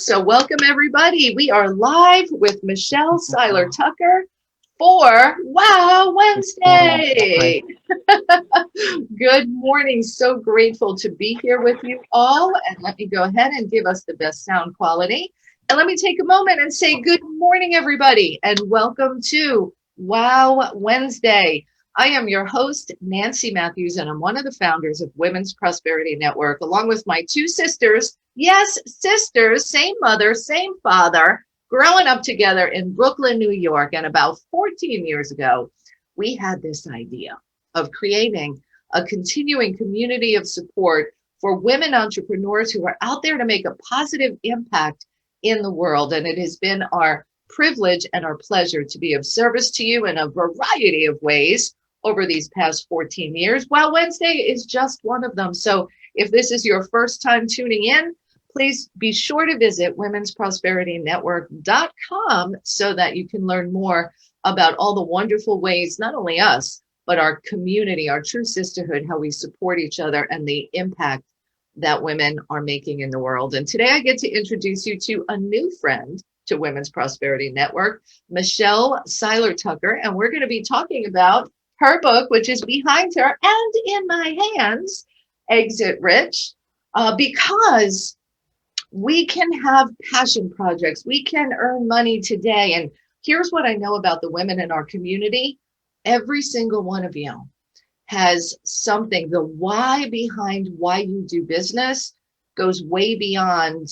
So welcome everybody. We are live with Michelle Seiler Tucker for Wow Wednesday. Good morning. So grateful to be here with you all. And let me go ahead and give us the best sound quality. And let me take a moment and say good morning, everybody, and welcome to Wow Wednesday. I am your host, Nancy Matthews, and I'm one of the founders of Women's Prosperity Network, along with my two sisters. Yes, sisters, same mother, same father, growing up together in Brooklyn, New York. And about 14 years ago, we had this idea of creating a continuing community of support for women entrepreneurs who are out there to make a positive impact in the world. And it has been our privilege and our pleasure to be of service to you in a variety of ways over these past 14 years. Wow Wednesday is just one of them. So if this is your first time tuning in, please be sure to visit womensprosperityNetwork.com so that you can learn more about all the wonderful ways, not only us, but our community, our true sisterhood, how we support each other and the impact that women are making in the world. And today I get to introduce you to a new friend to Women's Prosperity Network, Michelle Seiler Tucker. And we're going to be talking about her book, which is behind her and in my hands, Exit Rich, because we can have passion projects. We can earn money today. And here's what I know about the women in our community. Every single one of you has something. The why behind why you do business goes way beyond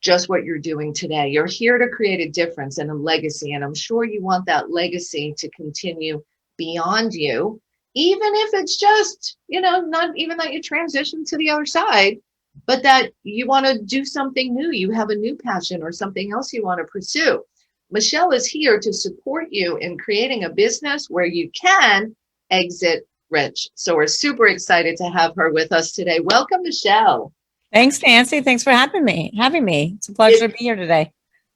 just what you're doing today. You're here to create a difference and a legacy. And I'm sure you want that legacy to continue beyond you, even if it's just, not even that you transition to the other side, but that you want to do something new. You have a new passion or something else you want to pursue. Michelle is here to support you in creating a business where you can exit rich. So we're super excited to have her with us today. Welcome, Michelle. Thanks, Nancy. Thanks for having me. It's a pleasure to be here today.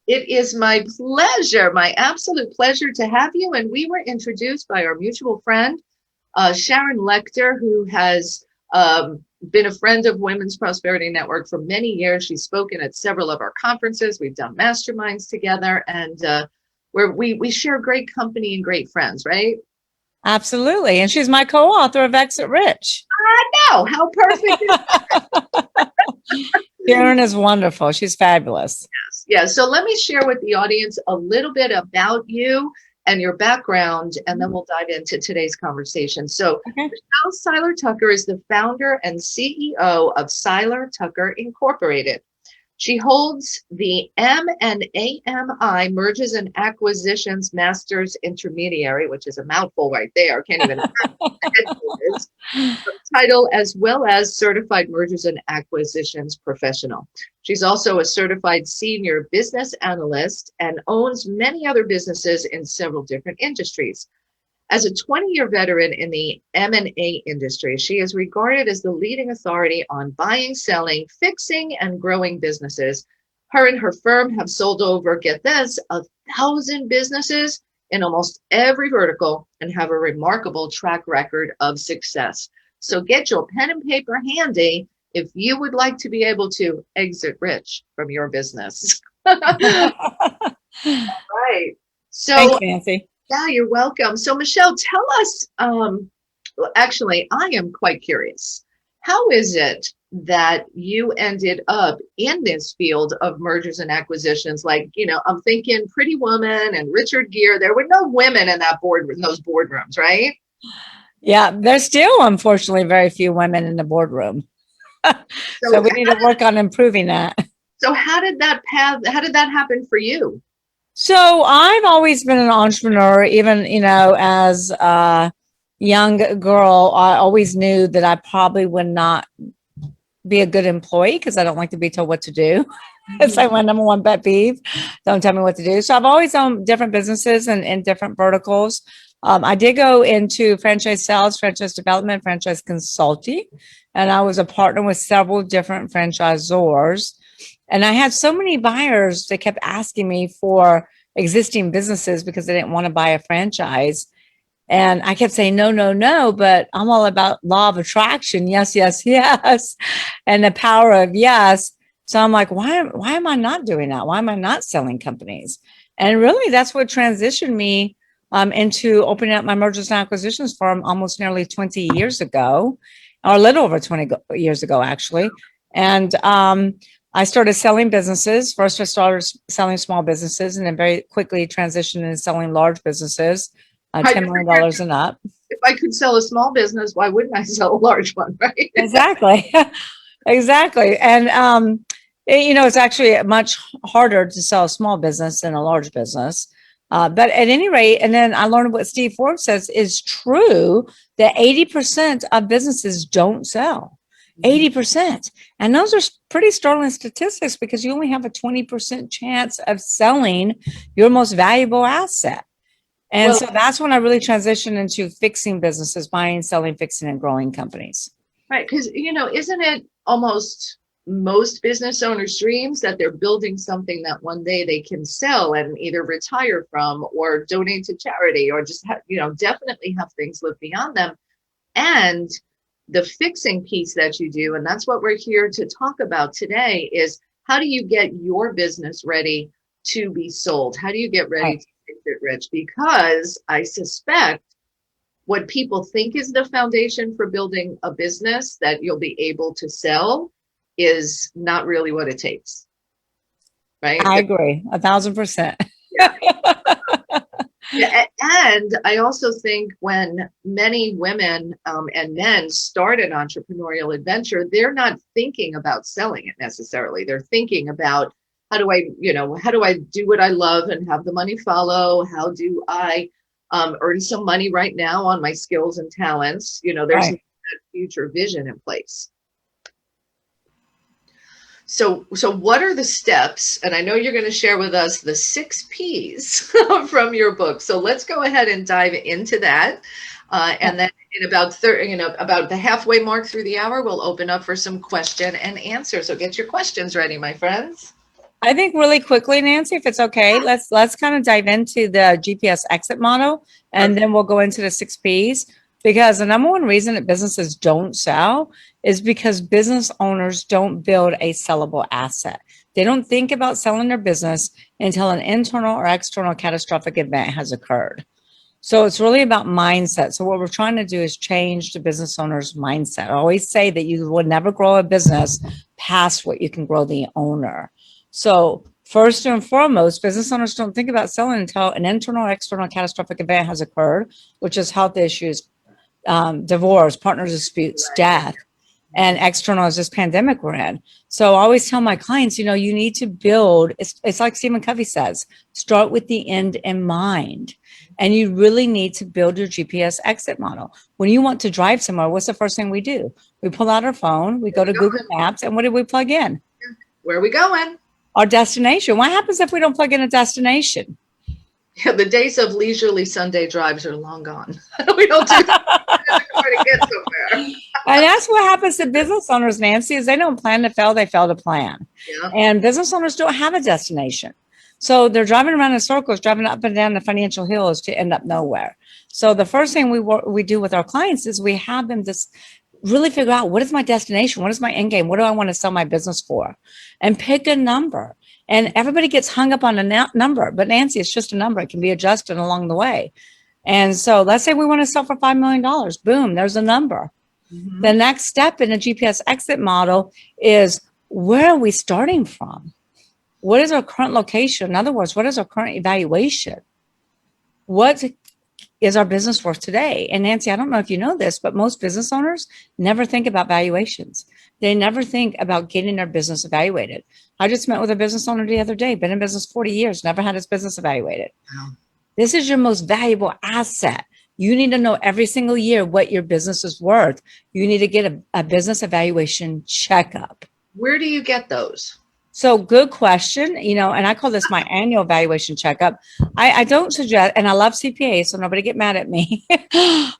It is my pleasure, my absolute pleasure to have you. And we were introduced by our mutual friend, Sharon Lecter, who has been a friend of Women's Prosperity Network for many years. She's spoken at several of our conferences. We've done masterminds together, and we share great company and great friends, right? Absolutely. And she's my co-author of Exit Rich. I know. How perfect is that? Sharon is wonderful. She's fabulous. Yes. Yeah. So let me share with the audience a little bit about you and your background, and then we'll dive into today's conversation. So Michelle Seiler Tucker is the founder and CEO of Seiler Tucker Incorporated. She holds the M&AMI Mergers and Acquisitions Masters Intermediary, which is a mouthful right there. Can't even title, as well as Certified Mergers and Acquisitions Professional. She's also a certified senior business analyst and owns many other businesses in several different industries. As a 20-year veteran in the M&A industry, she is regarded as the leading authority on buying, selling, fixing, and growing businesses. Her and her firm have sold over, get this, 1,000 businesses in almost every vertical and have a remarkable track record of success. So get your pen and paper handy if you would like to be able to exit rich from your business. Right. So, thanks, Nancy. Yeah, you're welcome. So Michelle, tell us, actually, I am quite curious. How is it that you ended up in this field of mergers and acquisitions? Like, I'm thinking Pretty Woman and Richard Gere. There were no women in those boardrooms, right? Yeah, there's still, unfortunately, very few women in the boardroom. So we need to work on improving that. So how did that happen for you? So I've always been an entrepreneur, even, as a young girl. I always knew that I probably would not be a good employee because I don't like to be told what to do. It's like my number one pet peeve. Don't tell me what to do. So I've always owned different businesses and in different verticals. I did go into franchise sales, franchise development, franchise consulting, and I was a partner with several different franchisors. And I had so many buyers that kept asking me for existing businesses because they didn't want to buy a franchise. And I kept saying, no, no, no, but I'm all about law of attraction. Yes, yes, yes. And the power of yes. So I'm like, why am I not doing that? Why am I not selling companies? And really, that's what transitioned me into opening up my mergers and acquisitions firm almost nearly 20 years ago, or a little over 20 years ago, actually. And I started selling businesses. First, I started selling small businesses and then very quickly transitioned into selling large businesses, I $10 million figured and up. if I could sell a small business, why wouldn't I sell a large one, right? Exactly. Exactly. And, it's actually much harder to sell a small business than a large business. But at any rate, and then I learned what Steve Forbes says is true that 80% of businesses don't sell. 80%. And those are pretty startling statistics because you only have a 20% chance of selling your most valuable asset. And Well, so that's when I really transitioned into fixing businesses, buying, selling, fixing, and growing companies. right, because isn't it almost most business owners' dreams that they're building something that one day they can sell and either retire from or donate to charity or just definitely have things live beyond them. And the fixing piece that you do, and that's what we're here to talk about today, is how do you get your business ready to be sold? How do you get ready Right. to fix it rich? Because I suspect what people think is the foundation for building a business that you'll be able to sell is not really what it takes, right? I agree 1,000%. Yeah. Yeah, and I also think when many women and men start an entrepreneurial adventure, they're not thinking about selling it necessarily. They're thinking about how do I do what I love and have the money follow? How do I earn some money right now on my skills and talents? There's Right. that future vision in place. So what are the steps? And I know you're going to share with us the 6 Ps from your book. So let's go ahead and dive into that. And then in about about the halfway mark through the hour, we'll open up for some question and answer. So get your questions ready, my friends. I think really quickly, Nancy, if it's okay, let's kind of dive into the GPS exit model, and Okay. then we'll go into the 6 Ps. Because the number one reason that businesses don't sell is because business owners don't build a sellable asset. They don't think about selling their business until an internal or external catastrophic event has occurred. So it's really about mindset. So what we're trying to do is change the business owner's mindset. I always say that you will never grow a business past what you can grow the owner. So first and foremost, business owners don't think about selling until an internal or external catastrophic event has occurred, which is health issues, divorce, partner disputes, death. And external is this pandemic we're in. So I always tell my clients, you need to build, it's like Stephen Covey says, start with the end in mind. And you really need to build your GPS exit model. When you want to drive somewhere, what's the first thing we do? We pull out our phone, we go to Google Maps, and what do we plug in? Where are we going? Our destination. What happens if we don't plug in a destination? Yeah, the days of leisurely Sunday drives are long gone. We don't do that to get somewhere. And that's what happens to business owners, Nancy, is they don't plan to fail, they fail to plan. Yeah. And business owners don't have a destination. So they're driving around in circles, driving up and down the financial hills to end up nowhere. So the first thing we do with our clients is we have them just really figure out, what is my destination? What is my end game? What do I want to sell my business for? And pick a number. And everybody gets hung up on a number, but Nancy, it's just a number. It can be adjusted along the way. And so let's say we want to sell for $5 million. Boom, there's a number. Mm-hmm. The next step in a GPS exit model is, where are we starting from? What is our current location? In other words, what is our current evaluation? What is our business worth today? And Nancy, I don't know if you know this, but most business owners never think about valuations. They never think about getting their business evaluated. I just met with a business owner the other day, been in business 40 years, never had his business evaluated. Wow. This is your most valuable asset. You need to know every single year what your business is worth. You need to get a business evaluation checkup. Where do you get those? So good question, and I call this my annual valuation checkup. I don't suggest, and I love CPAs, so nobody get mad at me,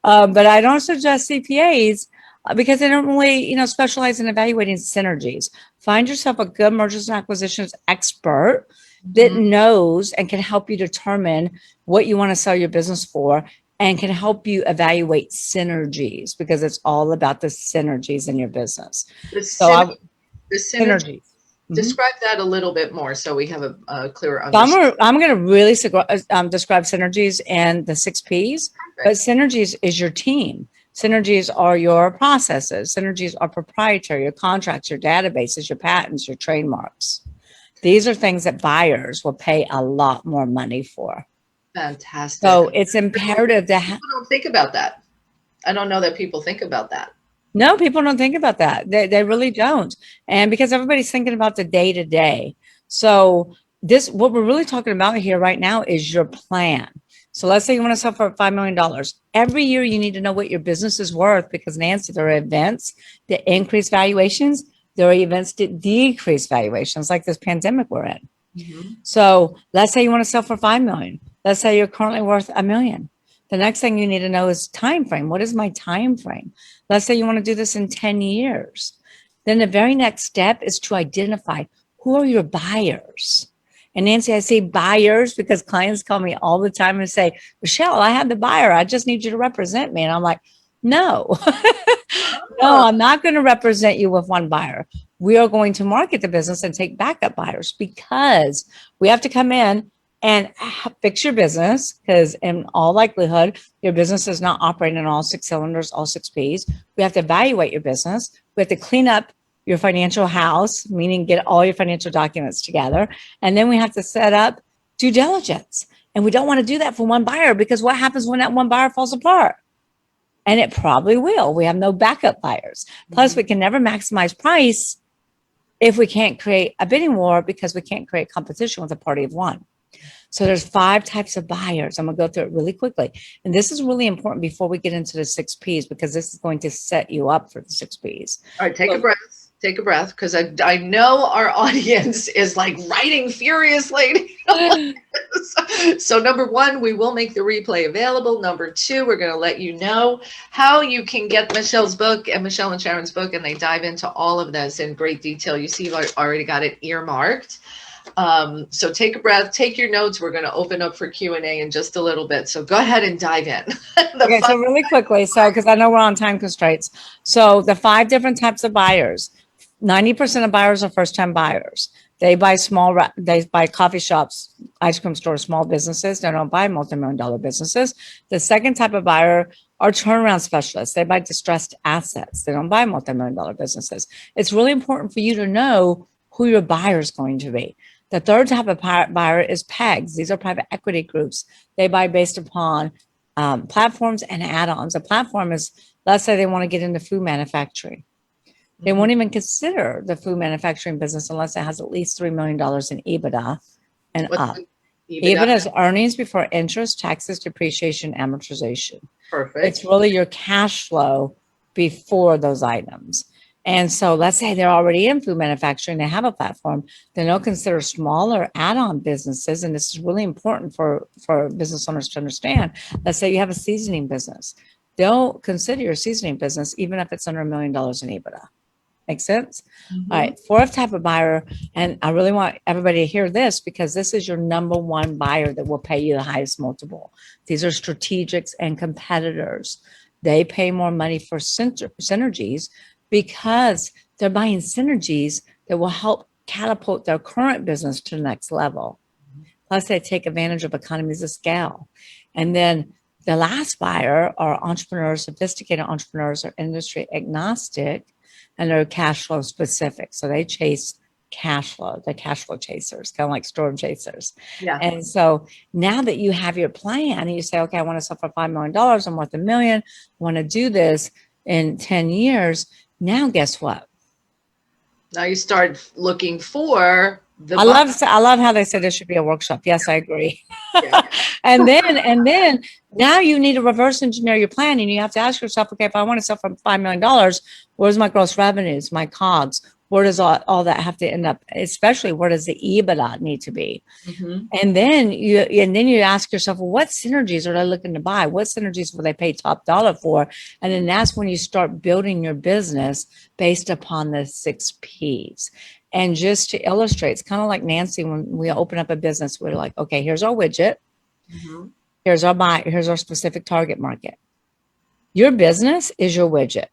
but I don't suggest CPAs because they don't really, specialize in evaluating synergies. Find yourself a good mergers and acquisitions expert that knows and can help you determine what you want to sell your business for and can help you evaluate synergies, because it's all about the synergies in your business. The So synergy. synergies. Describe that a little bit more so we have a clearer So understanding. I'm going to really describe synergies and the 6 Ps, but synergies is your team. Synergies are your processes. Synergies are proprietary, your contracts, your databases, your patents, your trademarks. These are things that buyers will pay a lot more money for. Fantastic. So it's imperative to People don't think about that. I don't know that people think about that. No, people don't think about that. They really don't. And because everybody's thinking about the day to day. So what we're really talking about here right now is your plan. So let's say you want to sell for $5 million. Every year you need to know what your business is worth, because Nancy, there are events that increase valuations. There are events that decrease valuations, like this pandemic we're in. So let's say you want to sell for 5 million. Let's say you're currently worth $1 million. The next thing you need to know is time frame. What is my time frame? Let's say you want to do this in 10 years. Then the very next step is to identify who are your buyers. And Nancy, I say buyers because clients call me all the time and say, Michelle, I have the buyer. I just need you to represent me. And I'm like, no, no, I'm not going to represent you with one buyer. We are going to market the business and take backup buyers, because we have to come in and fix your business, because in all likelihood, your business is not operating on all 6 cylinders, all 6 Ps. We have to evaluate your business. We have to clean up your financial house, meaning get all your financial documents together. And then we have to set up due diligence. And we don't want to do that for one buyer, because what happens when that one buyer falls apart? And it probably will. We have no backup buyers. Plus, we can never maximize price if we can't create a bidding war, because we can't create competition with a party of one. So there's 5 types of buyers. I'm going to go through it really quickly. And this is really important before we get into the 6 Ps, because this is going to set you up for the 6 Ps. All right, take a breath. Take a breath, because I know our audience is like writing furiously. So number 1, we will make the replay available. Number 2, we're going to let you know how you can get Michelle's book and Michelle and Sharon's book, and they dive into all of this in great detail. You see, you've already got it earmarked. So take a breath, take your notes. We're going to open up for Q&A in just a little bit. So go ahead and dive in. Okay, so really quickly, because I know we're on time constraints. So the 5 different types of buyers. 90% of buyers are first-time buyers. They buy they buy coffee shops, ice cream stores, small businesses. They don't buy multi-million-dollar businesses. The second type of buyer are turnaround specialists. They buy distressed assets. They don't buy multi-million-dollar businesses. It's really important for you to know who your buyer is going to be. The third type of buyer is PEGs. These are private equity groups. They buy based upon platforms and add-ons. A platform is, let's say they want to get into food manufacturing. They won't even consider the food manufacturing business unless it has at least $3 million in EBITDA and up. EBITDA is earnings before interest, taxes, depreciation, amortization. Perfect. It's really your cash flow before those items. And so let's say they're already in food manufacturing, they have a platform, then they'll consider smaller add-on businesses. And this is really important for business owners to understand. Let's say you have a seasoning business. They'll consider your seasoning business even if it's under $1 million in EBITDA. Make sense? All right. 4th type of buyer, and I really want everybody to hear this, because this is your number 1 buyer that will pay you the highest multiple. These are strategics and competitors. They pay more money for synergies, because they're buying synergies that will help catapult their current business to the next level. Plus, they take advantage of economies of scale. And then the last buyer are entrepreneurs, sophisticated entrepreneurs, or industry agnostic, and they're cash flow specific. So they chase cash flow. They're cash flow chasers, kind of like storm chasers. Yeah. And so now that you have your plan and you say, okay, I want to sell for $5 million. I'm worth $1 million. I want to do this in 10 years. Now, guess what? Now you start looking for the. I love how they said there should be a workshop. Yes, I agree. Yeah. and then now you need to reverse engineer your plan, and you have to ask yourself, okay, if I want to sell for $5 million, where's my gross revenues, my COGS? Where does all that have to end up? Especially, where does the EBITDA need to be? And then you ask yourself, well, what synergies are they looking to buy? What synergies will they pay top dollar for? And then that's when you start building your business based upon the 6 Ps. And just to illustrate, it's kind of like Nancy, when we open up a business, we're like, okay, here's our widget. Here's our buy. Here's our specific target market. Your business is your widget.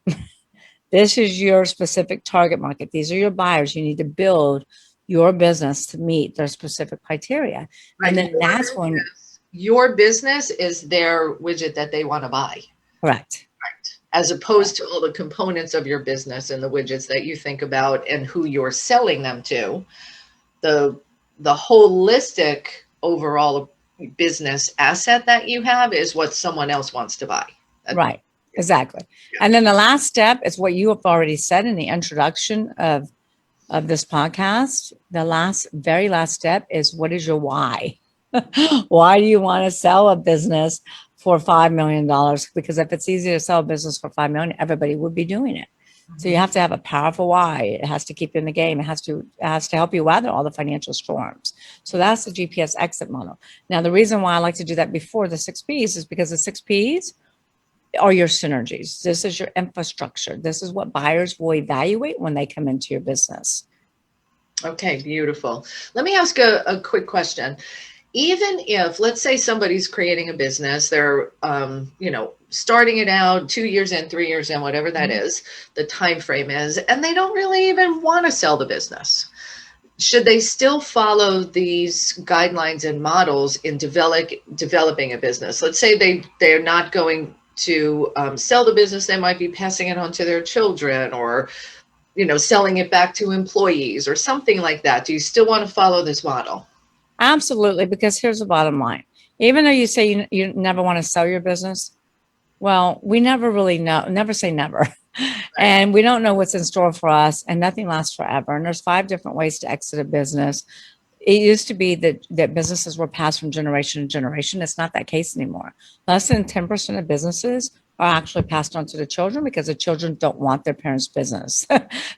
This is your specific target market. These are your buyers. You need to build your business to meet their specific criteria. Right. And then that's when, Your business is their widget that they want to buy. correct. Right. As opposed to all the components of your business and the widgets that you think about and who you're selling them to. The holistic overall business asset that you have is what someone else wants to buy. Right. Exactly. And then the last step is what you have already said in the introduction of this podcast. The very last step is, what is your why? Why do you want to sell a business for $5 million? Because if it's easy to sell a business for $5 million, everybody would be doing it. So you have to have a powerful why. It has to keep you in the game. It has to help you weather all the financial storms. So that's the GPS exit model. Now, the reason why I like to do that before the 6 Ps is because the 6 Ps are your synergies. This is your infrastructure. This is what buyers will evaluate when they come into your business. Okay, beautiful. Let me ask a quick question. Even if, let's say, somebody's creating a business, they're, starting it out 2 years in, 3 years in, whatever that is, the time frame is, and they don't really even want to sell the business. Should they still follow these guidelines and models in developing a business? Let's say they're not going to sell the business. They might be passing it on to their children, or selling it back to employees or something like that. Do you still want to follow this model? Absolutely, because here's the bottom line. Even though you say you never want to sell your business, well, we never really know, never say never. And we don't know what's in store for us, and nothing lasts forever. And there's 5 different ways to exit a business. It used to be that businesses were passed from generation to generation. It's not that case anymore. Less than 10% of businesses are actually passed on to the children, because the children don't want their parents' business.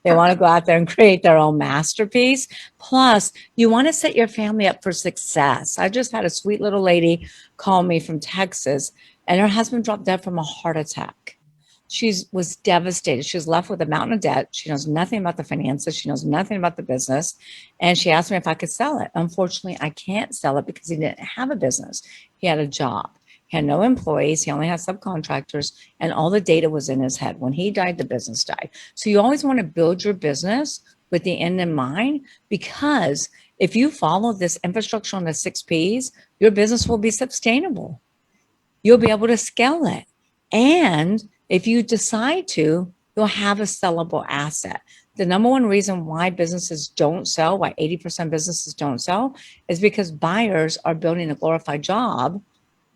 They want to go out there and create their own masterpiece. Plus, you want to set your family up for success. I just had a sweet little lady call me from Texas, and her husband dropped dead from a heart attack. She was devastated. She was left with a mountain of debt. She knows nothing about the finances. She knows nothing about the business. And she asked me if I could sell it. Unfortunately, I can't sell it because he didn't have a business. He had a job. He had no employees. He only had subcontractors, and all the data was in his head. When he died, the business died. So you always want to build your business with the end in mind, because if you follow this infrastructure on the 6 Ps, your business will be sustainable. You'll be able to scale it. And if you decide to, you'll have a sellable asset. The number one reason why businesses don't sell, why 80% businesses don't sell, is because buyers are building a glorified job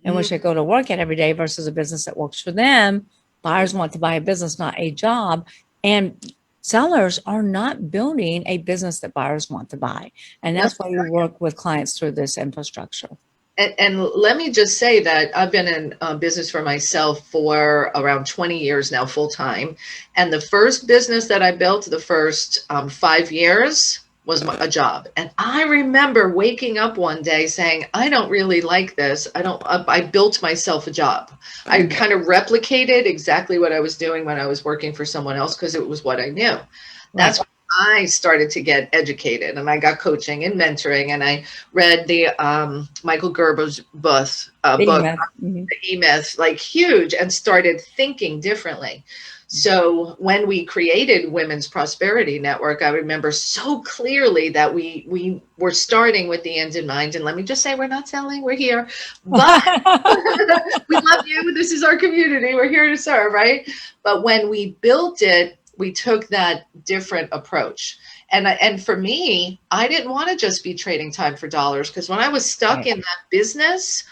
in which they go to work at every day versus a business that works for them. Buyers want to buy a business, not a job. And sellers are not building a business that buyers want to buy. And that's why you work with clients through this infrastructure. And let me just say that I've been in business for myself for around 20 years now, full time. And the first business that I built, the first 5 years, was a job. And I remember waking up one day saying, I don't really like this. I built myself a job. I kind of replicated exactly what I was doing when I was working for someone else, because it was what I knew. That's when I started to get educated, and I got coaching and mentoring, and I read the Michael Gerber's book, The E-Myth, like huge, and started thinking differently. So when we created Women's Prosperity Network, I remember so clearly that we were starting with the end in mind. And let me just say, we're not selling, we're here. But we love you. This is our community. We're here to serve, right? But when we built it, we took that different approach. And for me, I didn't want to just be trading time for dollars, because when I was stuck in that business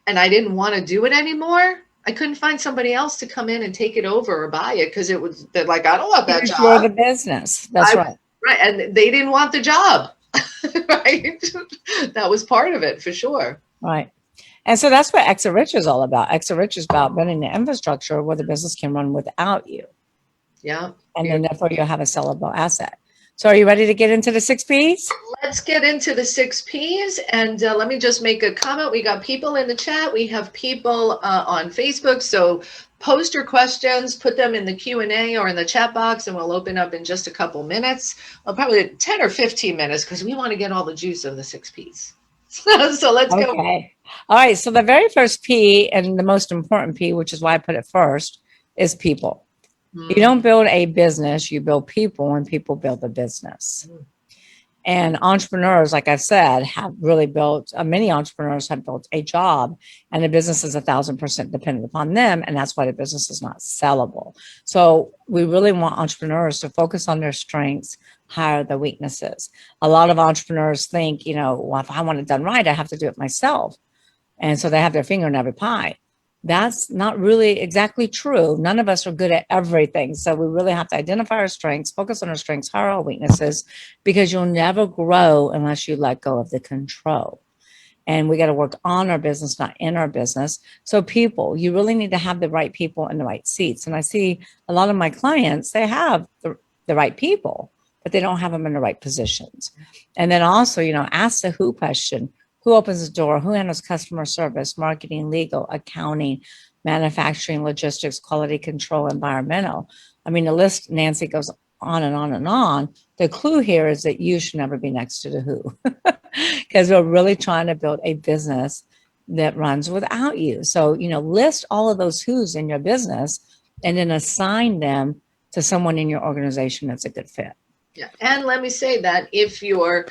and I didn't want to do it anymore, I couldn't find somebody else to come in and take it over or buy it, because they're like, I don't want that job. You're the business. That's right. Right. And they didn't want the job. Right. That was part of it for sure. Right. And so that's what Exit Rich is all about. Exit Rich is about building the infrastructure where the business can run without you. Yeah. And then therefore you'll have a sellable asset. So are you ready to get into the 6 Ps? Let's get into the 6 Ps. And let me just make a comment. We got people in the chat. We have people on Facebook. So post your questions, put them in the Q&A or in the chat box, and we'll open up in just a couple minutes. Well, probably 10 or 15 minutes, because we want to get all the juice of the 6 Ps. So let's go. Okay. All right. So the very first P, and the most important P, which is why I put it first, is people. You don't build a business, you build people, and people build a business. Mm. And entrepreneurs, like I said, have really built, many entrepreneurs have built a job, and the business is 1,000% dependent upon them. And that's why the business is not sellable. So we really want entrepreneurs to focus on their strengths, hire the weaknesses. A lot of entrepreneurs think, well, if I want it done right, I have to do it myself. And so they have their finger in every pie. That's not really exactly true. None of us are good at everything. So we really have to identify our strengths, focus on our strengths, hire our weaknesses, because you'll never grow unless you let go of the control. And we got to work on our business, not in our business. So people, you really need to have the right people in the right seats. And I see a lot of my clients, they have the right people, but they don't have them in the right positions. And then also, ask the who question. Who opens the door? Who handles customer service, marketing, legal, accounting, manufacturing, logistics, quality control, environmental? I mean, the list, Nancy, goes on and on and on. The clue here is that you should never be next to the who, because we're really trying to build a business that runs without you. So, list all of those who's in your business and then assign them to someone in your organization that's a good fit. Yeah. And let me say that if you're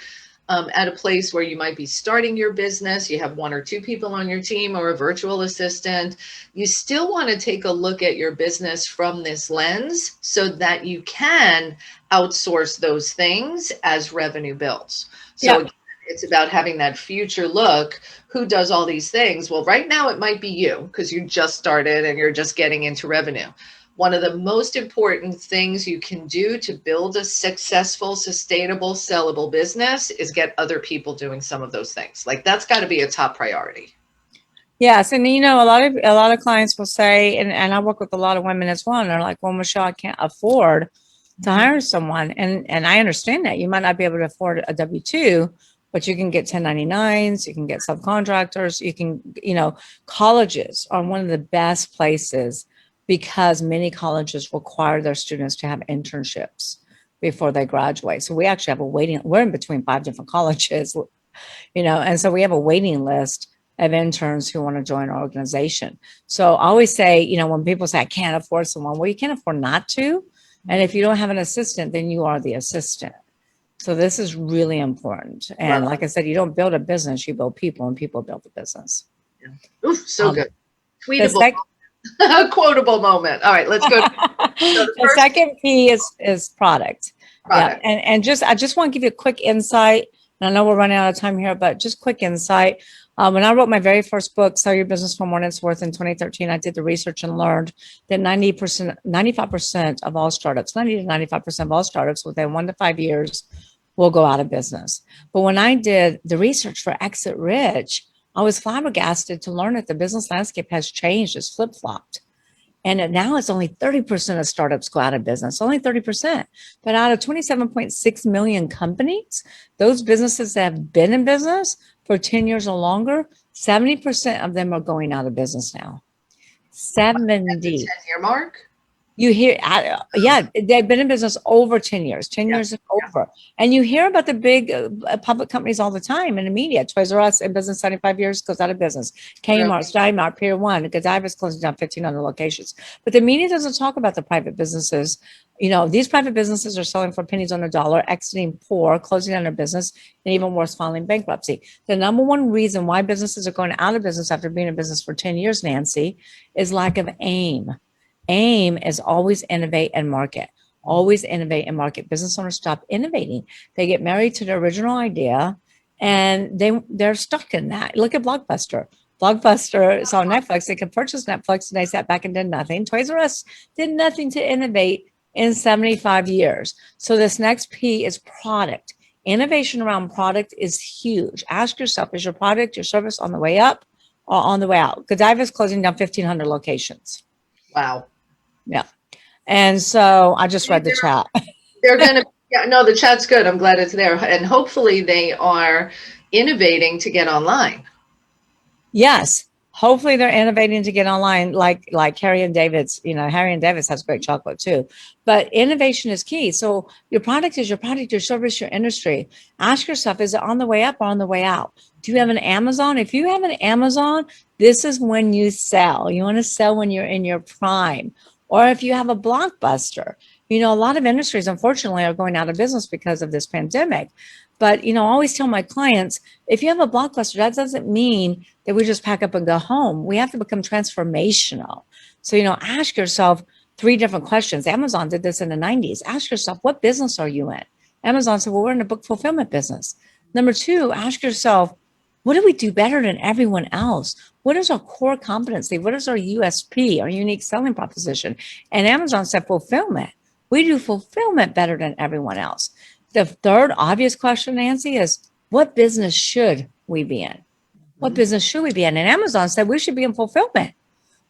at a place where you might be starting your business, you have one or two people on your team or a virtual assistant, you still want to take a look at your business from this lens so that you can outsource those things as revenue builds. So again, it's about having that future look. Who does all these things? Well, right now it might be you because you just started and you're just getting into revenue. One of the most important things you can do to build a successful, sustainable, sellable business is get other people doing some of those things. Like that's got to be a top priority. Yes, and a lot of clients will say, and I work with a lot of women as well, and they're like, "Well, Michelle, I can't afford to hire someone," and I understand that you might not be able to afford a W-2, but you can get 1099s, you can get subcontractors, you can, colleges are one of the best places because many colleges require their students to have internships before they graduate. So we actually have we're in between 5 different colleges, and so we have a waiting list of interns who want to join our organization. So I always say, when people say I can't afford someone, well, you can't afford not to. And if you don't have an assistant, then you are the assistant. So this is really important. And like I said, you don't build a business, you build people, and people build the business. Yeah. Oof, so good. Tweetable. Quotable moment. All right, let's go. The second P is product. Yeah. And I just want to give you a quick insight. And I know we're running out of time here, but just quick insight. When I wrote my very first book, Sell Your Business for More Than It's Worth in 2013, I did the research and learned that 95% of all startups, 90 to 95% of all startups within 1 to 5 years will go out of business. But when I did the research for Exit Rich, I was flabbergasted to learn that the business landscape has changed, it's flip-flopped. And now it's only 30% of startups go out of business, only 30%. But out of 27.6 million companies, those businesses that have been in business for 10 years or longer, 70% of them are going out of business now. 70. At the 10-year mark? You hear, they've been in business over 10 years, 10 years and over. And you hear about the big public companies all the time in the media. Toys R Us in business 75 years, goes out of business. Kmart, Steinmart, Pier 1, Godiva's closing down 1,500 locations. But the media doesn't talk about the private businesses. These private businesses are selling for pennies on the dollar, exiting poor, closing down their business, and even worse, filing bankruptcy. The number one reason why businesses are going out of business after being in business for 10 years, Nancy, is lack of aim. Aim is always innovate and market. Always innovate and market. Business owners stop innovating. They get married to their original idea and they're stuck in that. Look at Blockbuster. Blockbuster is on Netflix. They could purchase Netflix and they sat back and did nothing. Toys R Us did nothing to innovate in 75 years. So this next P is product. Innovation around product is huge. Ask yourself, is your product, your service on the way up or on the way out? Godiva's closing down 1,500 locations. Wow. Yeah. And so I just read the chat. They're going to, no, the chat's good. I'm glad it's there. And hopefully they are innovating to get online. Yes. Hopefully they're innovating to get online, like Harry and David's, Harry and David's has great chocolate too. But innovation is key. So your product is your product, your service, your industry. Ask yourself, is it on the way up or on the way out? Do you have an Amazon? If you have an Amazon, this is when you sell. You want to sell when you're in your prime. Or if you have a blockbuster, you know, a lot of industries, unfortunately, are going out of business because of this pandemic. But, you know, I always tell my clients, if you have a blockbuster, that doesn't mean that we just pack up and go home. We have to become transformational. So, you know, ask yourself 3 different questions. Amazon did this in the 90s. Ask yourself, what business are you in? Amazon said, well, we're in the book fulfillment business. Number 2, ask yourself, what do we do better than everyone else? What is our core competency? What is our USP, our unique selling proposition? And Amazon said fulfillment. We do fulfillment better than everyone else. The third obvious question, Nancy, is what business should we be in? What business should we be in? And Amazon said we should be in fulfillment.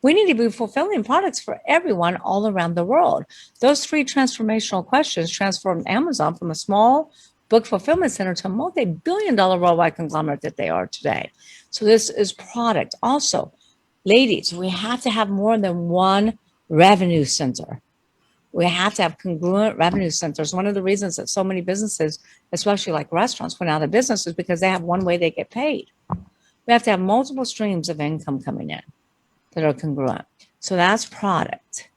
We need to be fulfilling products for everyone all around the world. Those 3 transformational questions transformed Amazon from a small book fulfillment center to a multi-billion-dollar worldwide conglomerate that they are today. So this is product. Also, ladies, we have to have more than one revenue center. We have to have congruent revenue centers. One of the reasons that so many businesses, especially like restaurants, went out of business is because they have one way they get paid. We have to have multiple streams of income coming in that are congruent. So that's product.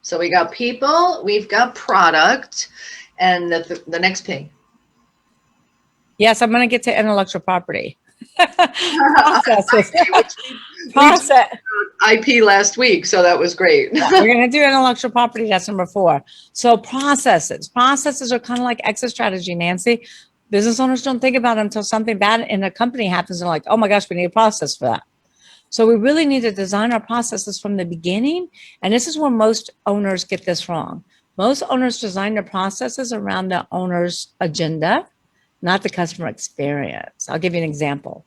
So we got people, we've got product, and the next P. Yes, I'm going to get to intellectual property. Processes. Process. IP last week, so that was great. Yeah, we're going to do intellectual property. That's number 4. So processes. Processes are kind of like exit strategy, Nancy. Business owners don't think about it until something bad in a company happens. And like, oh my gosh, we need a process for that. So we really need to design our processes from the beginning. And this is where most owners get this wrong. Most owners design their processes around the owner's agenda, not the customer experience. I'll give you an example.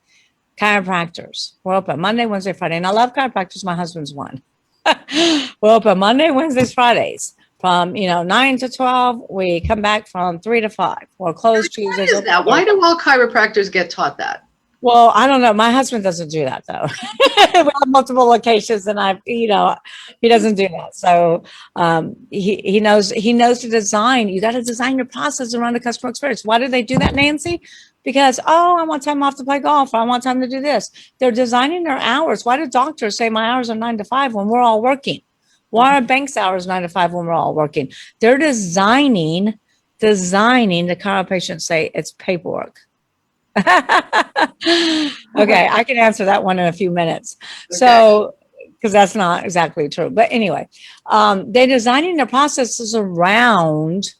Chiropractors. We're open Monday, Wednesday, Friday. And I love chiropractors. My husband's one. We're open Monday, Wednesdays, Fridays. From 9 to 12. We come back from 3 to 5. We're closed Tuesdays. Why is that? Why do all chiropractors get taught that? Well, I don't know. My husband doesn't do that though. We have multiple locations, and he doesn't do that. So he knows to design. You got to design your process around the customer experience. Why do they do that, Nancy? Because I want time off to play golf. I want time to do this. They're designing their hours. Why do doctors say my hours are 9 to 5 when we're all working? Why are banks' hours 9 to 5 when we're all working? They're designing. The chiropractor patients say it's paperwork. Okay, I can answer that one in a few minutes. Okay. So, because that's not exactly true. But anyway, they're designing their processes around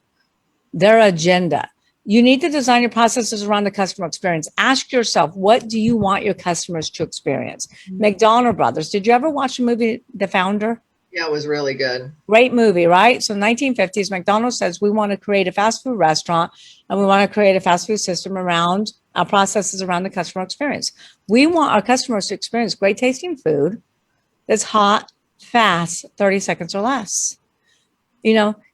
their agenda. You need to design your processes around the customer experience. Ask yourself, what do you want your customers to experience? McDonald Brothers. Did you ever watch the movie The Founder? Yeah, it was really good. Great movie, right? So 1950s, McDonald's says we want to create a fast food restaurant, and we want to create a fast food system around our processes around the customer experience. We want our customers to experience great tasting food that's hot, fast, 30 seconds or less.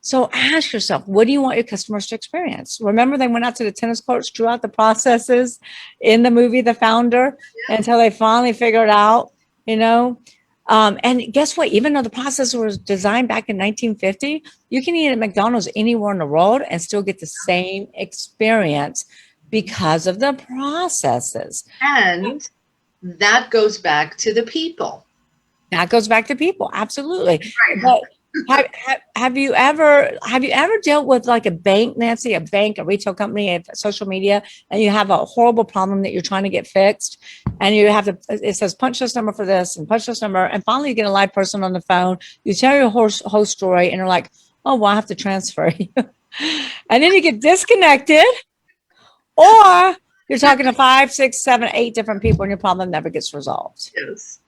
So ask yourself, what do you want your customers to experience? Remember, they went out to the tennis courts, drew out the processes in the movie The Founder, until they finally figured out, and guess what? Even though the process was designed back in 1950, you can eat at McDonald's anywhere in the world and still get the same experience because of the processes. And that goes back to the people. That goes back to people. Absolutely. Right. But have you ever dealt with like a bank, Nancy, a retail company, a social media, and you have a horrible problem that you're trying to get fixed, and it says punch this number for this and punch this number, and finally you get a live person on the phone, you tell your whole story, and they're like, oh, well, I have to transfer you. And then you get disconnected, or you're talking to 5, 6, 7, 8 different people, and your problem never gets resolved. Yes.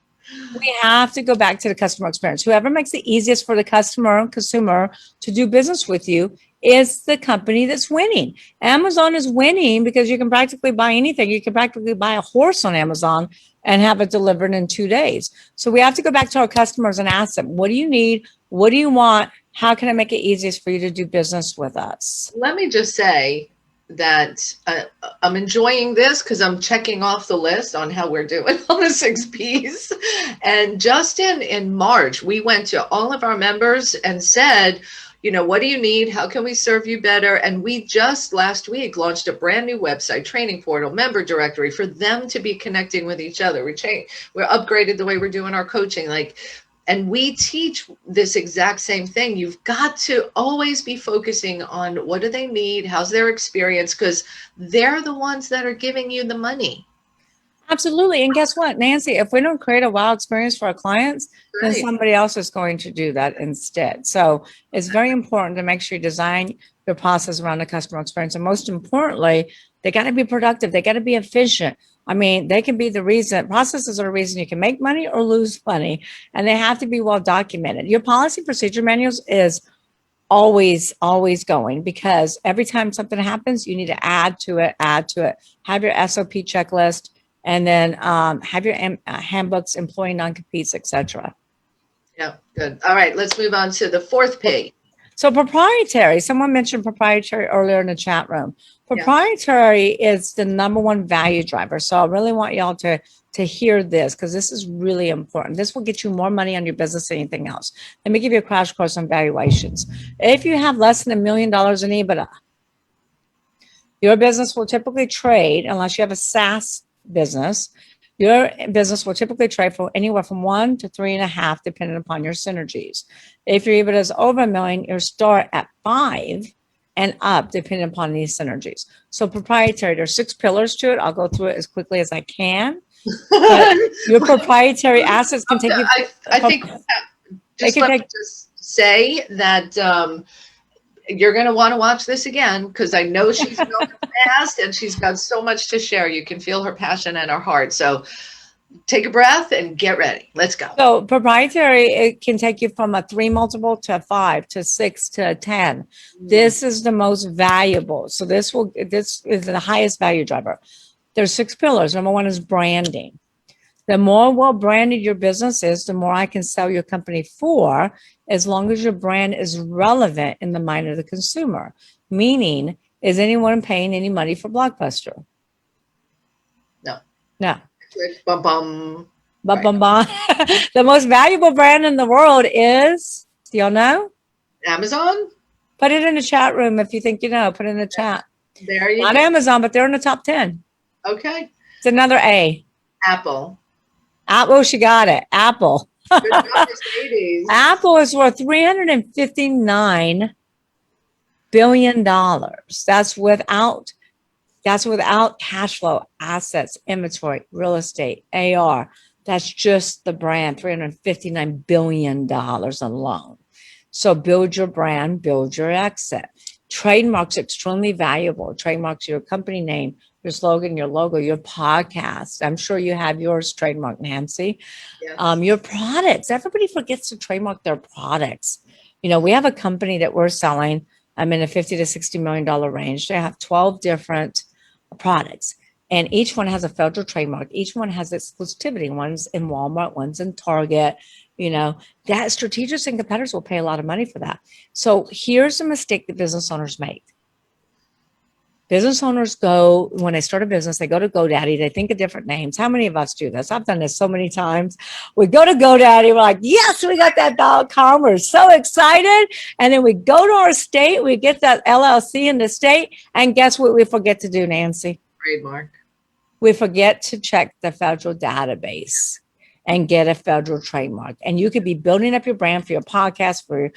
We have to go back to the customer experience. Whoever makes it easiest for the consumer to do business with you is the company that's winning. Amazon is winning because you can practically buy anything. You can practically buy a horse on Amazon and have it delivered in 2 days. So we have to go back to our customers and ask them, what do you need? What do you want? How can I make it easiest for you to do business with us? Let me just say that I'm enjoying this because I'm checking off the list on how we're doing on the 6 Ps. And just in March, we went to all of our members and said, what do you need? How can we serve you better? And we just last week launched a brand new website, training portal, member directory for them to be connecting with each other. We're upgraded the way we're doing our coaching. And we teach this exact same thing. You've got to always be focusing on what do they need? How's their experience? Because they're the ones that are giving you the money. Absolutely. And guess what, Nancy, if we don't create a wow experience for our clients, then Right. somebody else is going to do that instead. So it's very important to make sure you design your process around the customer experience. And most importantly, they got to be productive. They got to be efficient. I mean, they can be the reason, processes are the reason you can make money or lose money, and they have to be well documented. Your policy procedure manuals is always going, because every time something happens, you need to add to it, have your SOP checklist, and then have your handbooks, employee non-competes, etc. Yeah, good. All right, let's move on to the fourth P. So proprietary, someone mentioned proprietary earlier in the chat room. Yeah. Proprietary is the number one value driver. So I really want y'all to hear this, because this is really important. This will get you more money on your business than anything else. Let me give you a crash course on valuations. If you have less than $1 million in EBITDA, your business will typically trade, unless you have a SaaS business, your business will typically trade for anywhere from 1 to 3.5, depending upon your synergies. If your EBITDA is over $1 million, you'll start at 5 and up, depending upon these synergies. So proprietary, there's 6 pillars to it. I'll go through it as quickly as I can. But your proprietary assets can take you. I think just let me just say that you're going to want to watch this again, because I know she's going fast and she's got so much to share. You can feel her passion and her heart. So take a breath and get ready. Let's go. So proprietary, it can take you from a 3 multiple to a 5 to 6 to a 10. This is the most valuable. So this is the highest value driver. There's 6 pillars. Number 1 is branding. The more well branded your business is, the more I can sell your company for, as long as your brand is relevant in the mind of the consumer. Meaning, is anyone paying any money for Blockbuster? No. Bum, bum. The most valuable brand in the world is, do y'all know? Amazon? Put it in the chat room if you think you know. Put it in the chat. There you go. Not Amazon, but they're in the top 10. Okay. It's another A. Apple. Apple, she got it. Apple. Apple is worth $359 billion. That's without cash flow, assets, inventory, real estate, AR. That's just the brand, $359 billion alone. So build your brand, build your asset. Trademarks extremely valuable. Trademarks your company name, your slogan, your logo, your podcast. I'm sure you have yours trademarked, Nancy. Yes. Your products. Everybody forgets to trademark their products. You know, we have a company that we're selling. I'm in a $50 to $60 million range. They have 12 different products, and each one has a federal trademark. Each one has exclusivity. One's in Walmart, one's in Target. You know, that strategics and competitors will pay a lot of money for that. So here's a mistake that business owners make. Business owners go, when they start a business, they go to GoDaddy, they think of different names. How many of us do this? I've done this so many times. We go to GoDaddy, we're like, yes, we got that .com. We're so excited. And then we go to our state, we get that LLC in the state, and guess what we forget to do, Nancy? Trademark. We forget to check the federal database and get a federal trademark. And you could be building up your brand for your podcast, for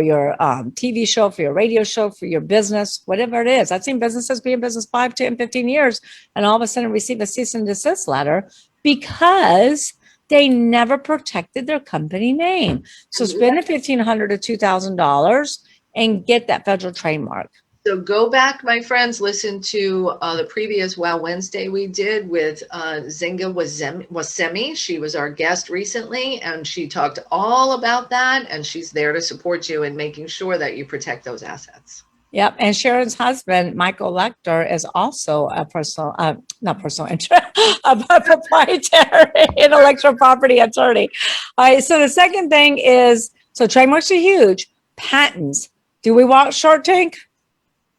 your TV show, for your radio show, for your business, whatever it is. I've seen businesses be in business 5, 10, 15 years, and all of a sudden receive a cease and desist letter because they never protected their company name. So spend the $1,500 to $2,000 and get that federal trademark. So go back, my friends, listen to the previous Wow Wednesday we did with Zinga Wasemi. She was our guest recently, and she talked all about that, and she's there to support you in making sure that you protect those assets. Yep. And Sharon's husband, Michael Lecter, is also a proprietary intellectual property attorney. All right. So the second thing is, so trademarks are huge. Patents. Do we watch Shark Tank?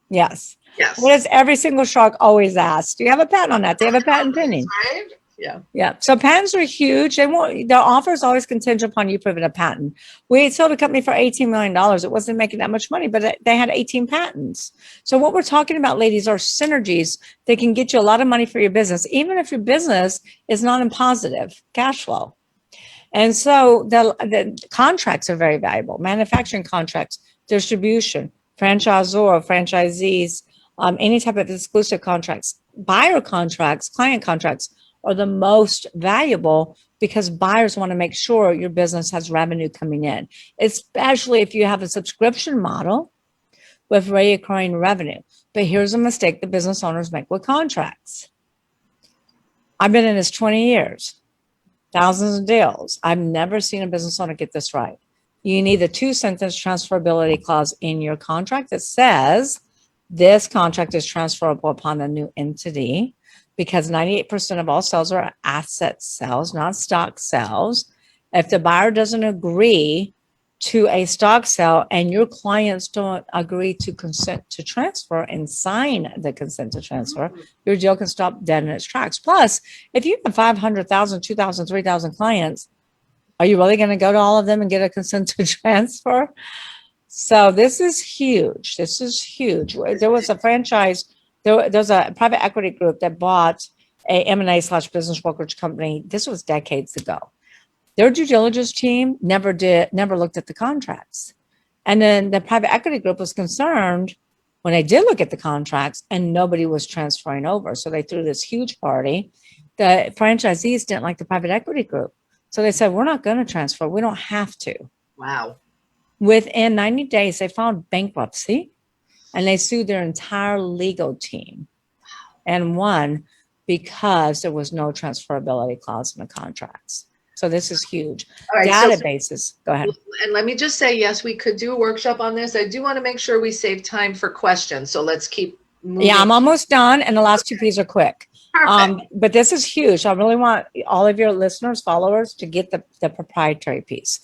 Yes. What does every single shark always ask? Do you have a patent on that? Do you have a patent pending? Right. Yeah. Yeah. So patents are huge. Their offer is always contingent upon you proving a patent. We sold a company for $18 million. It wasn't making that much money, but they had 18 patents. So what we're talking about, ladies, are synergies that can get you a lot of money for your business, even if your business is not in positive cash flow. And so the contracts are very valuable. Manufacturing contracts, distribution, franchisor, franchisees, any type of exclusive contracts, buyer contracts, client contracts are the most valuable because buyers want to make sure your business has revenue coming in, especially if you have a subscription model with recurring revenue. But here's a mistake the business owners make with contracts. I've been in this 20 years, thousands of deals. I've never seen a business owner get this right. You need a 2-sentence transferability clause in your contract that says this contract is transferable upon a new entity, because 98% of all sales are asset sales, not stock sales. If the buyer doesn't agree to a stock sale and your clients don't agree to consent to transfer and sign the consent to transfer, your deal can stop dead in its tracks. Plus, if you have 500,000, 2,000, 3,000 clients, are you really going to go to all of them and get a consent to transfer? So this is huge. This is huge. There was a franchise, there's a private equity group that bought a M&A/business brokerage company. This was decades ago. Their due diligence team never looked at the contracts. And then the private equity group was concerned when they did look at the contracts and nobody was transferring over. So they threw this huge party. The franchisees didn't like the private equity group. So they said, we're not going to transfer. We don't have to. Wow. Within 90 days, they filed bankruptcy and they sued their entire legal team and won because there was no transferability clause in the contracts. So this is huge. All right, Databases. Go ahead. And let me just say, yes, we could do a workshop on this. I do want to make sure we save time for questions. So let's keep moving. Yeah, I'm almost done. And the last two P's are quick. But this is huge. I really want all of your listeners, followers to get the proprietary piece.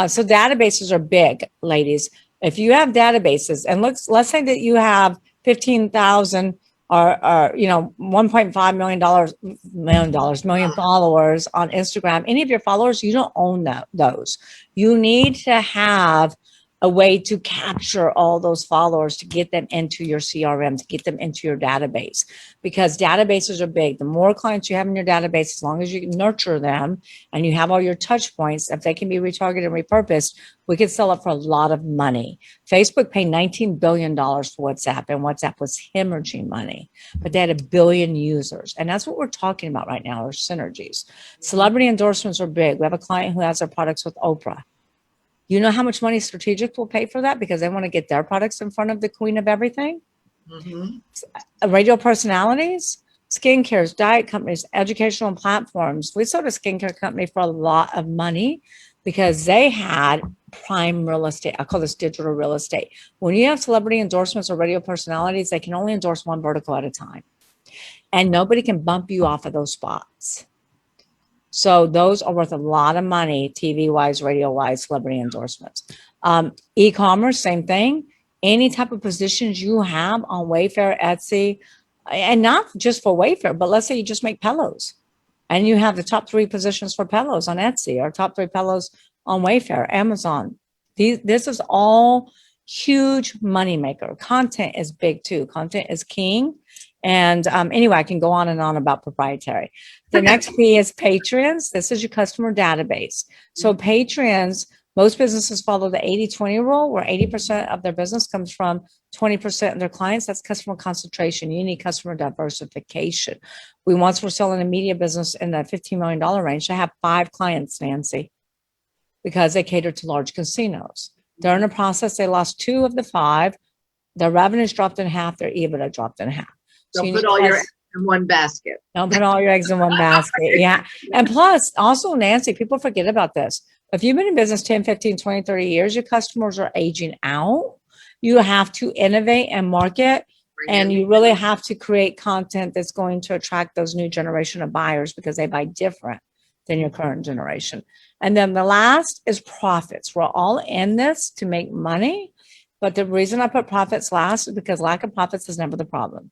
So databases are big, ladies. If you have databases, and let's say that you have 15,000 or $1.5 million followers on Instagram. Any of your followers, you don't own those. You need to have a way to capture all those followers, to get them into your CRM, to get them into your database, because databases are big. The more clients you have in your database, as long as you nurture them and you have all your touch points, if they can be retargeted and repurposed, we could sell it for a lot of money. Facebook paid $19 billion for WhatsApp, and WhatsApp was hemorrhaging money, but they had 1 billion users. And that's what we're talking about right now, are synergies. Celebrity endorsements are big. We have a client who has their products with Oprah. You know how much money Strategic will pay for that because they want to get their products in front of the queen of everything? Radio personalities, skincares, diet companies, educational platforms. We sold a skincare company for a lot of money because they had prime real estate. I call this digital real estate. When you have celebrity endorsements or radio personalities, they can only endorse one vertical at a time. And nobody can bump you off of those spots. So those are worth a lot of money, TV-wise, radio-wise, celebrity endorsements. E-commerce, same thing. Any type of positions you have on Wayfair, Etsy, and not just for Wayfair, but let's say you just make pillows and you have the top 3 positions for pillows on Etsy or top 3 pillows on Wayfair, Amazon. This is all huge money maker. Content is big too. Content is king. And anyway, I can go on and on about proprietary. The next P is Patreons. This is your customer database. So Patreons, most businesses follow the 80-20 rule, where 80% of their business comes from 20% of their clients. That's customer concentration. You need customer diversification. We once were selling a media business in the $15 million range. I have 5 clients, Nancy, because they cater to large casinos. During the process, they lost 2 of the 5. Their revenues dropped in half. Their EBITDA dropped in half. Don't put all your eggs in one basket. Don't put all your eggs in one basket. Yeah. And plus, also, Nancy, people forget about this. If you've been in business 10, 15, 20, 30 years, your customers are aging out. You have to innovate and market, and you really have to create content that's going to attract those new generation of buyers because they buy different than your current generation. And then the last is profits. We're all in this to make money, but the reason I put profits last is because lack of profits is never the problem.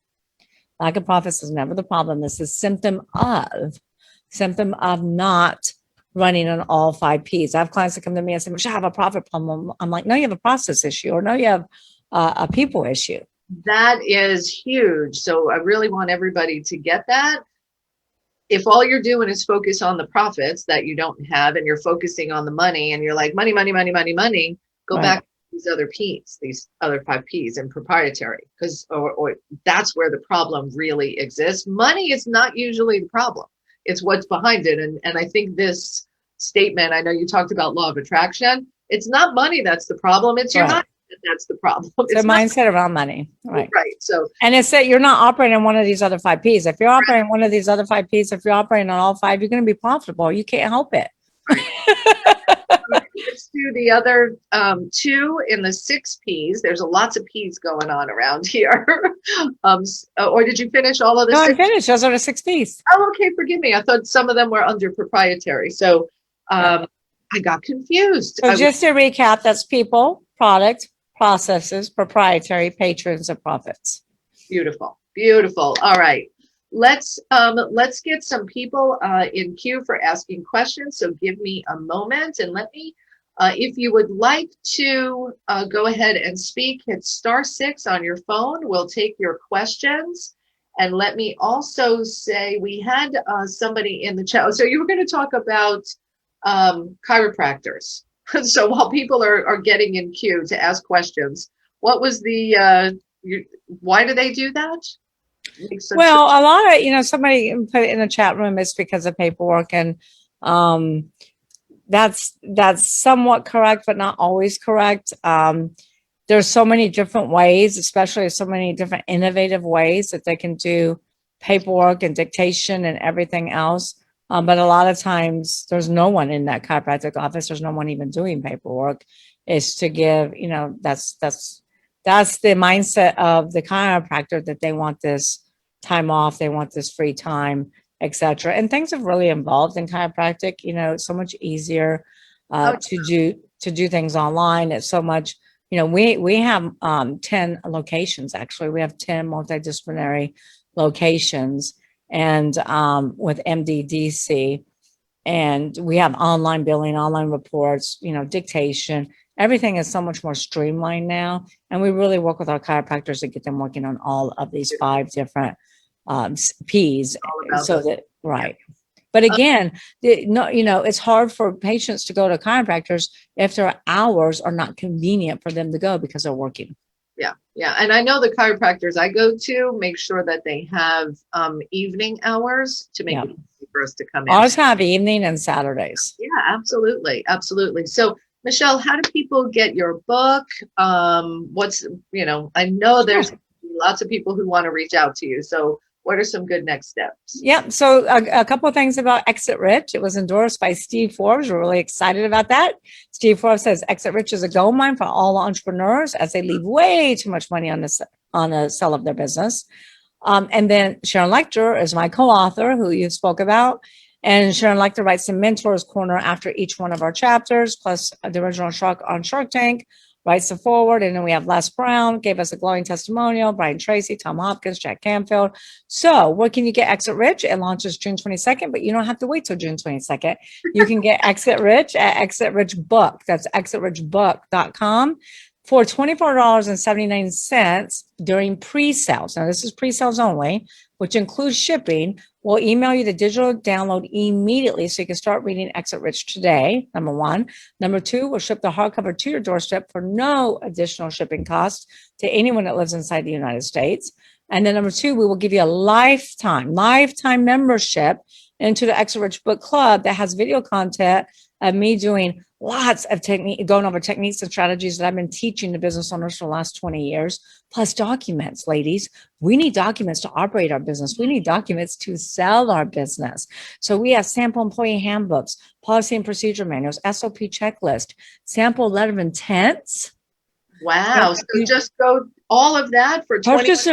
Lack of profits is never the problem. This is symptom of not running on all 5 Ps. I have clients that come to me and say, Michelle, I have a profit problem. I'm like, no, you have a process issue, or no, you have a people issue. That is huge. So I really want everybody to get that. if all you're doing is focus on the profits that you don't have, and you're focusing on the money, and you're like, money, money, money, money, money, go Right. back to these other P's, these other 5 P's in proprietary, because or that's where the problem really exists. Money is not usually the problem. It's what's behind it. And I think this statement, I know you talked about law of attraction. It's not money that's the problem. It's your Right. mindset that's the problem. It's a It's not mindset around money. Right. right. So And it's that you're not operating one of these other 5 P's. If you're operating one of these other 5 P's, if you're operating on all 5, you're going to be profitable. You can't help it. right. Let's do the other 2 in the 6 P's. There's a lots of P's going on around here. Or did you finish all of the No, I'm 6? finished. Those are the 6 P's. Oh, okay. Forgive me. I thought some of them were under proprietary. So Yeah. I got confused. So just to recap, that's people, product, processes, proprietary, patrons, and profits. Beautiful. Beautiful. All right. Let's get some people in queue for asking questions. So give me a moment and let me, if you would like to go ahead and speak, hit *6 on your phone. We'll take your questions. And let me also say we had somebody in the chat. So you were going to talk about chiropractors. So while people are getting in queue to ask questions, what was the why do they do that? Well, a lot of, somebody put it in the chat room, it's because of paperwork, and that's somewhat correct, but not always correct. There's so many different ways, especially so many different innovative ways that they can do paperwork and dictation and everything else. But a lot of times there's no one in that chiropractic office. There's no one even doing paperwork. It's to give, that's the mindset of the chiropractor, that they want this time off, they want this free time, etc. And things have really evolved in chiropractic. It's so much easier to do things online. It's so much, we have 10 locations. Actually, we have 10 multidisciplinary locations, and with MDDC, and we have online billing, online reports, dictation. Everything is so much more streamlined now, and we really work with our chiropractors to get them working on all of these 5 different P's. So that, right. But again, it's hard for patients to go to chiropractors if their hours are not convenient for them to go because they're working. Yeah. Yeah. And I know the chiropractors I go to make sure that they have evening hours to make it easy for us to come in. Ours have evening and Saturdays. Yeah, absolutely. Absolutely. So Michelle, how do people get your book? I know there's lots of people who want to reach out to you. So what are some good next steps? Yeah. So a couple of things about Exit Rich. It was endorsed by Steve Forbes. We're really excited about that. Steve Forbes says Exit Rich is a gold mine for all entrepreneurs as they leave way too much money on the sale of their business. And then Sharon Lechter is my co-author, who you spoke about. And Sharon Lechter writes the Mentors Corner after each one of our chapters, plus the original Shark Tank, writes the forward. And then we have Les Brown, gave us a glowing testimonial, Brian Tracy, Tom Hopkins, Jack Canfield. So where can you get Exit Rich? It launches June 22nd, but you don't have to wait till June 22nd. You can get Exit Rich at Exit Rich Book. That's exitrichbook.com. for $24.79 during pre-sales. Now, this is pre-sales only, which includes shipping. We'll email you the digital download immediately so you can start reading Exit Rich today, number 1. Number 2, we'll ship the hardcover to your doorstep for no additional shipping costs to anyone that lives inside the United States. And then number 2, we will give you a lifetime membership into the Exit Rich Book Club that has video content of me doing lots of going over techniques and strategies that I've been teaching to business owners for the last 20 years, plus documents, ladies. We need documents to operate our business. We need documents to sell our business. So we have sample employee handbooks, policy and procedure manuals, SOP checklist, sample letter of intents. Wow. So just go all of that for purchase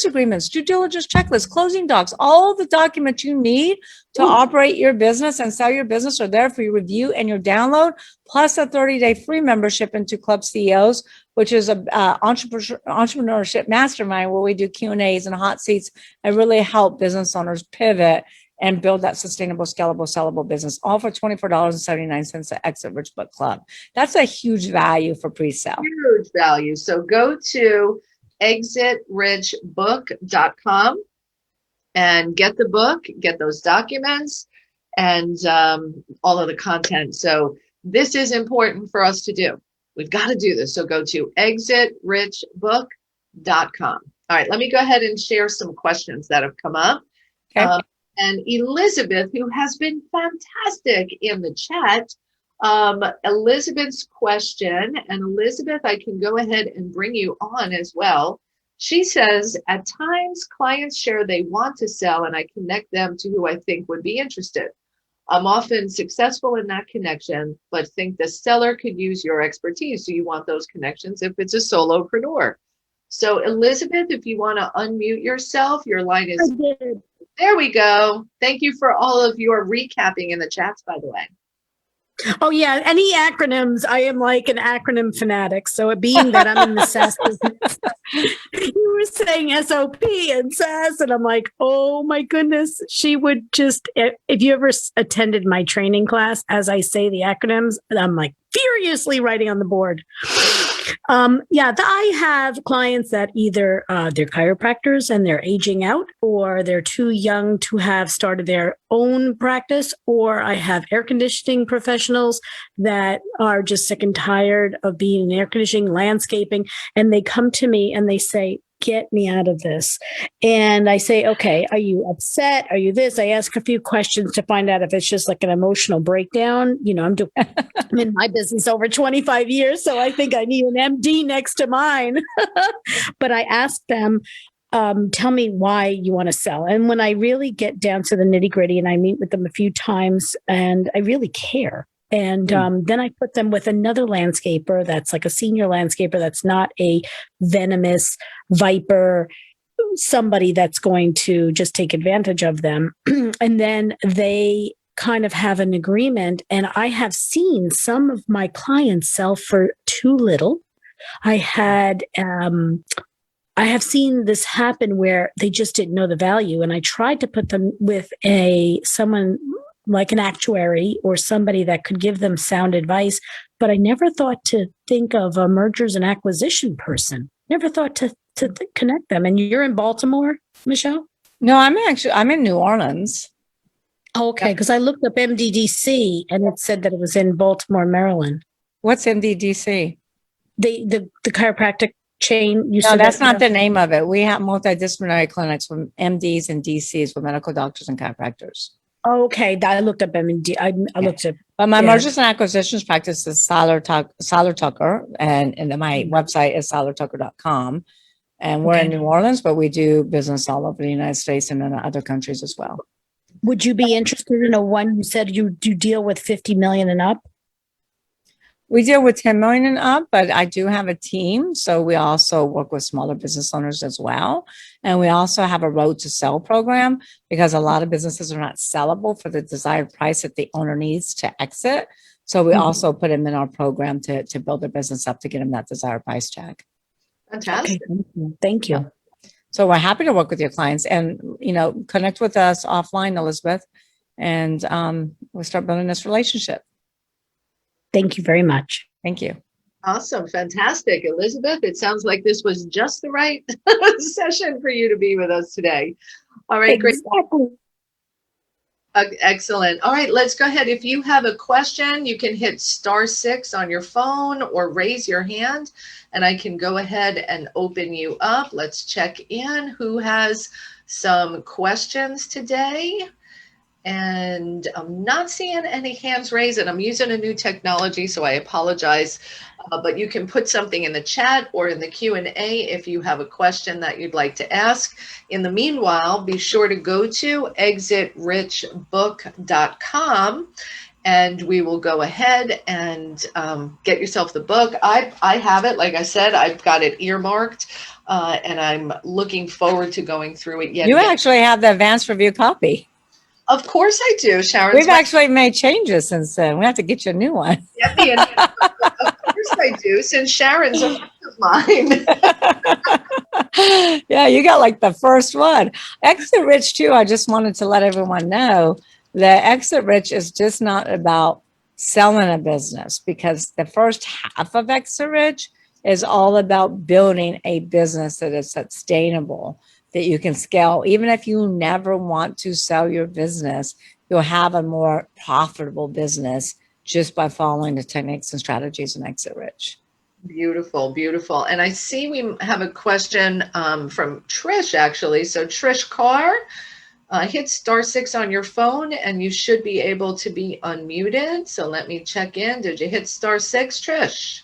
agreements, due diligence checklists, closing docs, all the documents you need to operate your business and sell your business are there for your review and your download, plus a 30-day free membership into Club CEOs, which is a entrepreneurship mastermind where we do Q&As and hot seats and really help business owners pivot and build that sustainable, scalable, sellable business, all for $24.79 at Exit Rich Book Club. That's a huge value for pre-sale. Huge value. So go to exitrichbook.com and get the book, get those documents, and all of the content. So this is important for us to do. We've got to do this. So go to exitrichbook.com. All right, let me go ahead and share some questions that have come up. Okay. And Elizabeth, who has been fantastic in the chat, Elizabeth's question, and Elizabeth, I can go ahead and bring you on as well. She says, at times clients share they want to sell and I connect them to who I think would be interested. I'm often successful in that connection, but think the seller could use your expertise. Do you want those connections if it's a solopreneur? So Elizabeth, if you want to unmute yourself, your line is, there we go. Thank you for all of your recapping in the chats, by the way. Oh, yeah. Any acronyms, I am like an acronym fanatic. So being that I'm in the SaaS business, you were saying SOP and SaaS, and I'm like, oh my goodness. She would just, if you ever attended my training class, as I say the acronyms, I'm like furiously writing on the board. I have clients that either they're chiropractors and they're aging out, or they're too young to have started their own practice, or I have air conditioning professionals that are just sick and tired of being in air conditioning, landscaping, and they come to me and they say, get me out of this. And I say, okay, are you upset? Are you this? I ask a few questions to find out if it's just like an emotional breakdown. You know, I'm in my business over 25 years, so I think I need an MD next to mine. But I ask them, tell me why you want to sell. And when I really get down to the nitty gritty and I meet with them a few times and I really care. And then I put them with another landscaper that's like a senior landscaper that's not a venomous viper, somebody that's going to just take advantage of them. And then they kind of have an agreement. And I have seen some of my clients sell for too little. I have seen this happen where they just didn't know the value. And I tried to put them with someone like an actuary or somebody that could give them sound advice. But I never thought to think of a mergers and acquisition person. Never thought to connect them. And you're in Baltimore, Michelle? No, I'm in New Orleans. Oh, okay, because I looked up MDDC and it said that it was in Baltimore, Maryland. What's MDDC? The chiropractic chain. No, that's not the name of it. We have multidisciplinary clinics with MDs and DCs with medical doctors and chiropractors. Okay, I looked up MD. I looked up. But my mergers and acquisitions practice is Seiler Tucker, and my website is SeilerTucker.com. And we're in New Orleans, but we do business all over the United States and in other countries as well. Would you be interested in a one? You said you do deal with 50 million and up. We deal with 10 million and up, but I do have a team. So we also work with smaller business owners as well. And we also have a road to sell program because a lot of businesses are not sellable for the desired price that the owner needs to exit. So we also put them in our program to build their business up to get them that desired price tag. Fantastic. Okay, thank you. So we're happy to work with your clients and, connect with us offline, Elizabeth, and we'll start building this relationship. Thank you very much. Thank you. Awesome. Fantastic. Elizabeth, it sounds like this was just the right session for you to be with us today. All right, Exactly. Great. Excellent. All right, let's go ahead. If you have a question, you can hit *6 on your phone or raise your hand, and I can go ahead and open you up. Let's check in. Who has some questions today? And I'm not seeing any hands raised, and I'm using a new technology, so I apologize. But you can put something in the chat or in the Q&A if you have a question that you'd like to ask. In the meanwhile, be sure to go to exitrichbook.com, and we will go ahead and get yourself the book. I have it. Like I said, I've got it earmarked, and I'm looking forward to going through it yet. You actually have the advanced review copy. Of course I do, Sharon. We've actually made changes since then. We have to get you a new one. Of course I do, since Sharon's a friend of mine. Yeah, you got like the first one. Exit Rich too, I just wanted to let everyone know that Exit Rich is just not about selling a business, because the first half of Exit Rich is all about building a business that is sustainable. that you can scale. Even if you never want to sell your business, you'll have a more profitable business just by following the techniques and strategies and Exit Rich. Beautiful, beautiful. And I see we have a question from Trish, actually. So Trish Carr, hit *6 on your phone and you should be able to be unmuted. So let me check in. Did you hit *6, Trish?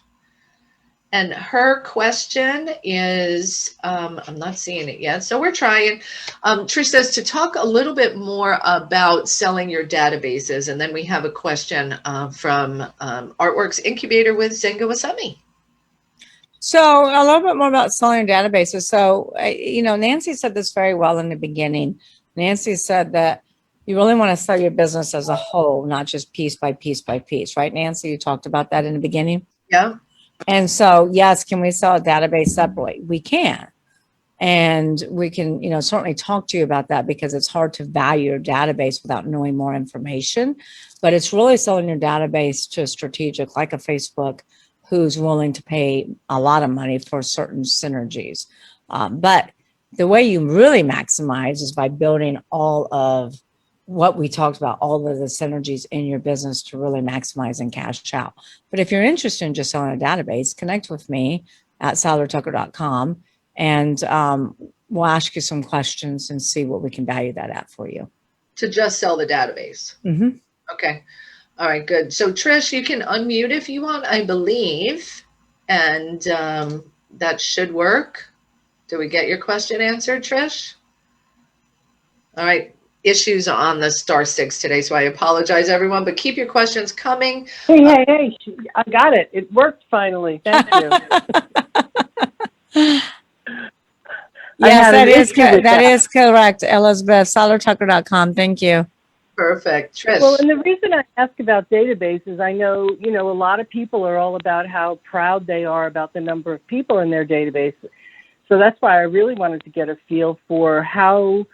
And her question is, I'm not seeing it yet, so we're trying. Trish says to talk a little bit more about selling your databases. And then we have a question from Artworks Incubator with Zengo Asami. So a little bit more about selling databases. So, Nancy said this very well in the beginning. Nancy said that you really want to sell your business as a whole, not just piece by piece by piece, right, Nancy? You talked about that in the beginning. Yeah. And so, yes, can we sell a database separately? We can. And we can, certainly talk to you about that because it's hard to value your database without knowing more information. But it's really selling your database to a strategic like a Facebook who's willing to pay a lot of money for certain synergies. But the way you really maximize is by building all of what we talked about, all of the synergies in your business to really maximize and cash out. But if you're interested in just selling a database, connect with me at SeilerTucker.com and we'll ask you some questions and see what we can value that at for you. To just sell the database. Mm-hmm. Okay. All right, good. So Trish, you can unmute if you want, I believe, and that should work. Did we get your question answered, Trish? All right. Issues on the *6 today, so I apologize, everyone, but keep your questions coming. Hey, I got it. It worked finally. Thank you. Yes, that is correct, Elizabeth. SeilerTucker.com. Thank you. Perfect. Trish. Well, and the reason I ask about databases, I know, a lot of people are all about how proud they are about the number of people in their database. So that's why I really wanted to get a feel for how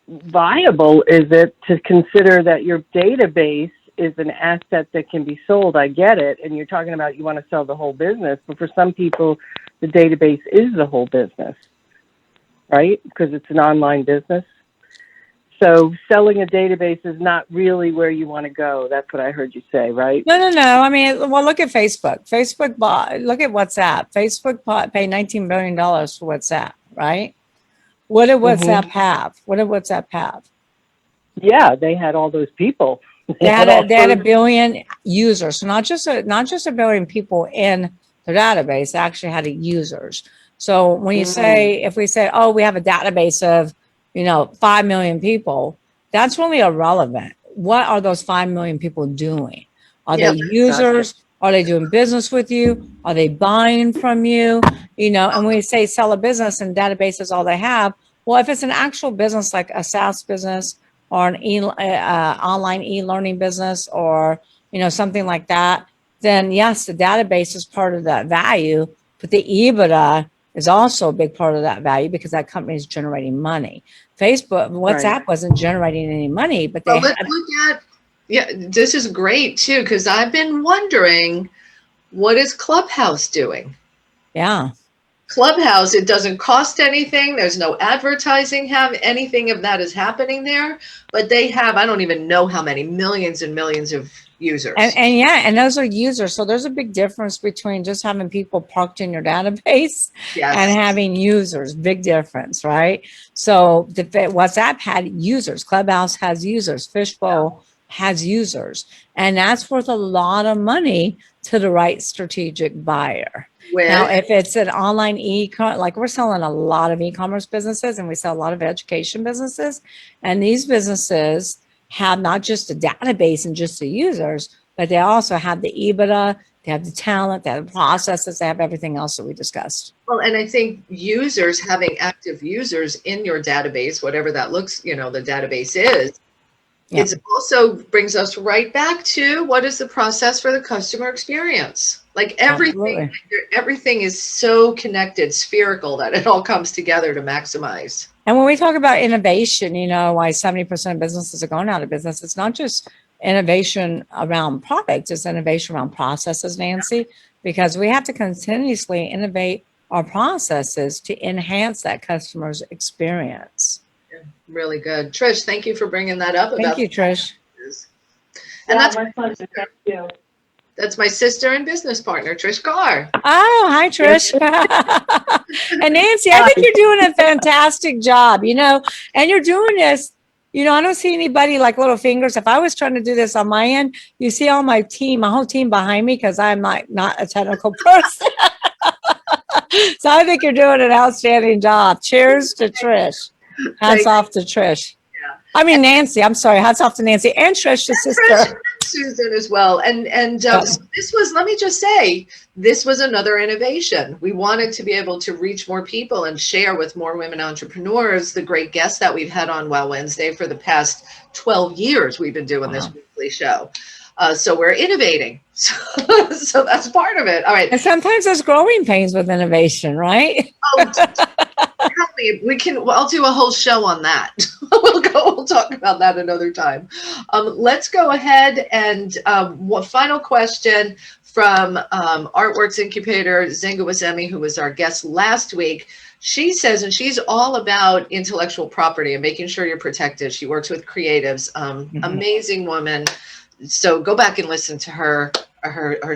viable is it to consider that your database is an asset that can be sold. I get it. And you're talking about you want to sell the whole business, but for some people, the database is the whole business, right? Because it's an online business. So selling a database is not really where you want to go. That's what I heard you say, right? No. I mean, well, look at Facebook. Look at WhatsApp. Facebook paid $19 billion for WhatsApp, right? What did WhatsApp have? Yeah, they had all those people. They had a billion users. So not just a billion people in their database, they actually had users. So when you say, if we say, oh, we have a database of 5 million people, that's really irrelevant. What are those 5 million people doing? Are they users? Are they doing business with you? Are they buying from you? And when we say sell a business and database is all they have, well, if it's an actual business like a SaaS business or an online e-learning business or, something like that, then yes, the database is part of that value, but the EBITDA is also a big part of that value because that company is generating money. WhatsApp wasn't generating any money, but they let's look at, this is great too, because I've been wondering, what is Clubhouse doing? Yeah. Clubhouse, it doesn't cost anything. There's no advertising, anything of that is happening there, but they have, I don't even know how many, millions and millions of users. And those are users. So there's a big difference between just having people parked in your database and having users. Big difference, right? So WhatsApp had users. Clubhouse has users. Fishbowl has users. And that's worth a lot of money to the right strategic buyer. Now, if it's an online like we're selling a lot of e-commerce businesses and we sell a lot of education businesses, and these businesses have not just a database and just the users, but they also have the EBITDA, they have the talent, they have the processes, they have everything else that we discussed. Well, and I think having active users in your database, whatever that looks, the database is, it also brings us right back to what is the process for the customer experience. Like everything is so connected, spherical, that it all comes together to maximize. And when we talk about innovation, why 70% of businesses are going out of business, it's not just innovation around products, it's innovation around processes, Nancy, because we have to continuously innovate our processes to enhance that customer's experience. Really good. Trish, thank you for bringing that up. Thank you, Trish. And Yeah, that's my pleasure. Thank you. That's my sister and business partner, Trish Carr. Oh, hi, Trish. And Nancy, I think you're doing a fantastic job, and you're doing this. I don't see anybody like little fingers. If I was trying to do this on my end, you see all my whole team behind me because I'm not a technical person. So I think you're doing an outstanding job. Cheers to Trish. Hats off to Trish. Yeah. I mean, Nancy, I'm sorry. Hats off to Nancy and Trish, the sister. Trish, Susan as well. So this was, let me just say, this was another innovation. We wanted to be able to reach more people and share with more women entrepreneurs the great guests that we've had on Wow Wednesday for the past 12 years. We've been doing this weekly show. So we're innovating. So that's part of it. All right. And sometimes there's growing pains with innovation, right? Oh, I'll do a whole show on that. We'll talk about that another time. Let's go ahead and one final question from Artworks Incubator, Zenga Wasemi, who was our guest last week. She says, and she's all about intellectual property and making sure you're protected. She works with creatives, amazing woman. So go back and listen to her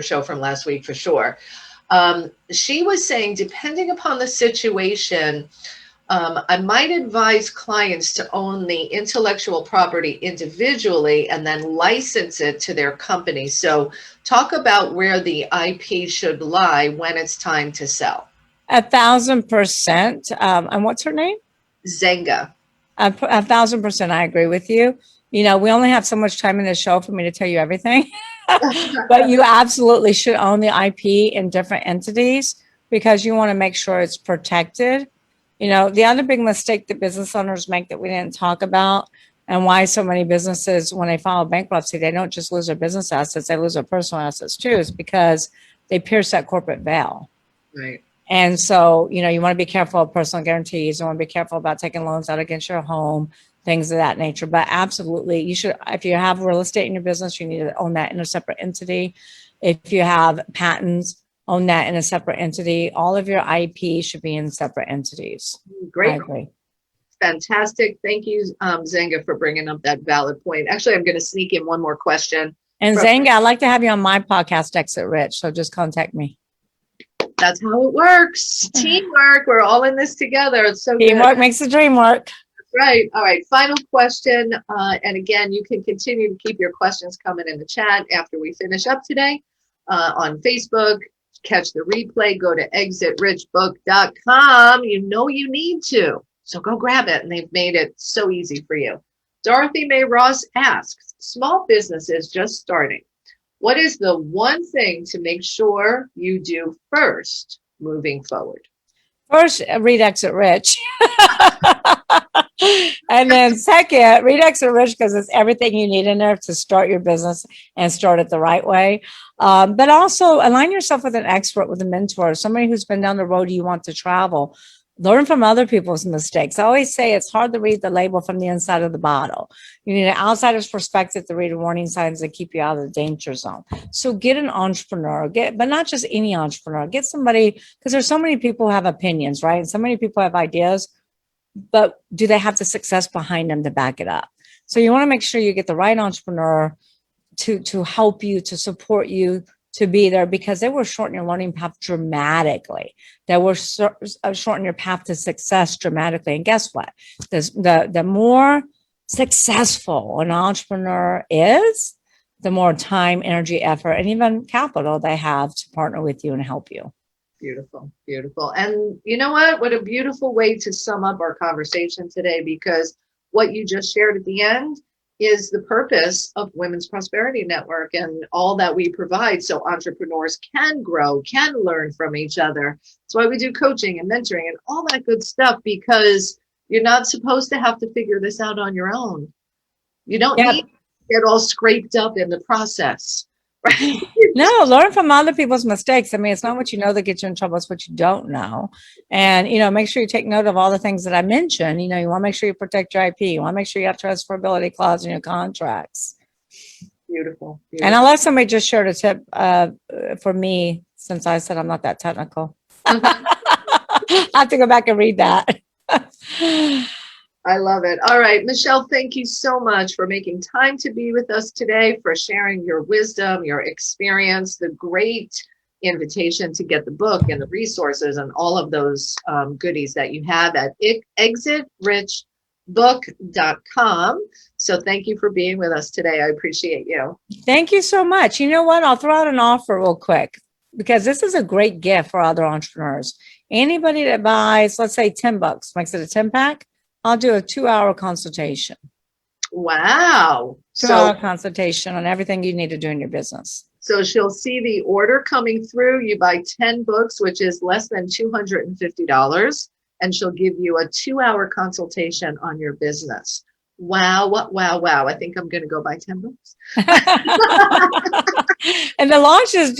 show from last week for sure. She was saying, depending upon the situation, I might advise clients to own the intellectual property individually and then license it to their company. So talk about where the IP should lie when it's time to sell. 1,000%. And what's her name? Zenga. 1,000%. I agree with you. We only have so much time in the show for me to tell you everything, but you absolutely should own the IP in different entities because you want to make sure it's protected. The other big mistake that business owners make that we didn't talk about and why so many businesses, when they file bankruptcy, they don't just lose their business assets, they lose their personal assets too, is because they pierce that corporate veil. Right. And so, you want to be careful of personal guarantees. You want to be careful about taking loans out against your home, things of that nature. But absolutely, you should, if you have real estate in your business, you need to own that in a separate entity. If you have patents, own that in a separate entity. All of your IP should be in separate entities. Great. Fantastic. Thank you, Zenga, for bringing up that valid point. Actually, I'm going to sneak in one more question. And Zenga, I'd like to have you on my podcast, Exit Rich. So just contact me. That's how it works. Teamwork. We're all in this together. It's so Teamwork good. makes the dream work. Right. All right. Final question. And again, you can continue to keep your questions coming in the chat after we finish up today on Facebook. Catch the replay. Go to exitrichbook.com. You need to. So go grab it. And they've made it so easy for you. Dorothy May Ross asks, small businesses just starting. What is the one thing to make sure you do first moving forward? First, read Exit Rich. And then second, read Exit Rich because it's everything you need in there to start your business and start it the right way. But also align yourself with an expert, with a mentor, somebody who's been down the road you want to travel. Learn from other people's mistakes. I always say it's hard to read the label from the inside of the bottle. You need an outsider's perspective to read warning signs and keep you out of the danger zone. So get an entrepreneur, but not just any entrepreneur. Get somebody, because there's so many people who have opinions, right? And so many people have ideas, but do they have the success behind them to back it up? So you want to make sure you get the right entrepreneur to help you, to support you, to be there, because they will shorten your learning path dramatically. They will shorten your path to success dramatically. And guess what? The more successful an entrepreneur is, the more time, energy, effort, and even capital they have to partner with you and help you. Beautiful, beautiful. And you know what? What a beautiful way to sum up our conversation today, because what you just shared at the end is the purpose of Women's Prosperity Network and all that we provide so entrepreneurs can grow, can learn from each other. That's why we do coaching and mentoring and all that good stuff, because you're not supposed to have to figure this out on your own. You don't need to get all scraped up in the process. Right? No, learn from other people's mistakes. I mean, it's not what you know that gets you in trouble, it's what you don't know. And, make sure you take note of all the things that I mentioned. You want to make sure you protect your IP. You want to make sure you have transferability clause in your contracts. Beautiful. And I'll let somebody just share a tip for me, since I said I'm not that technical. I have to go back and read that. I love it. All right, Michelle, thank you so much for making time to be with us today, for sharing your wisdom, your experience, the great invitation to get the book and the resources and all of those goodies that you have at exitrichbook.com. So thank you for being with us today. I appreciate you. Thank you so much. You know what? I'll throw out an offer real quick because this is a great gift for other entrepreneurs. Anybody that buys, let's say $10, makes it a 10 pack, I'll do a 2-hour consultation. Wow. 2-hour consultation on everything you need to do in your business. So she'll see the order coming through. You buy 10 books, which is less than $250, and she'll give you a 2-hour consultation on your business. Wow. Wow. I think I'm going to go buy 10 books. And the launch is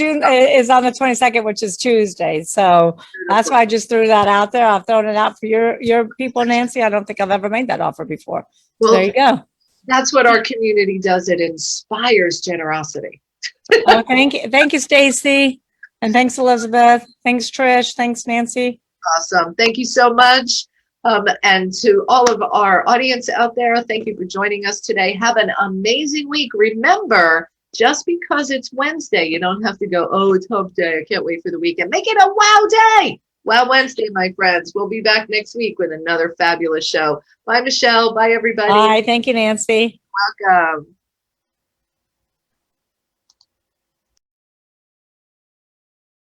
on the 22nd, which is Tuesday. So that's why I just threw that out there. I've thrown it out for your people, Nancy. I don't think I've ever made that offer before. Well, there you go. That's what our community does. It inspires generosity. Oh, thank you, Stacy. And thanks, Elizabeth. Thanks, Trish. Thanks, Nancy. Awesome. Thank you so much. And to all of our audience out there, thank you for joining us today. Have an amazing week. Remember, just because it's Wednesday, you don't have to go, oh, it's hump day. I can't wait for the weekend. Make it a wow day. Wow Wednesday, my friends. We'll be back next week with another fabulous show. Bye, Michelle. Bye, everybody. Bye. Thank you, Nancy. Welcome.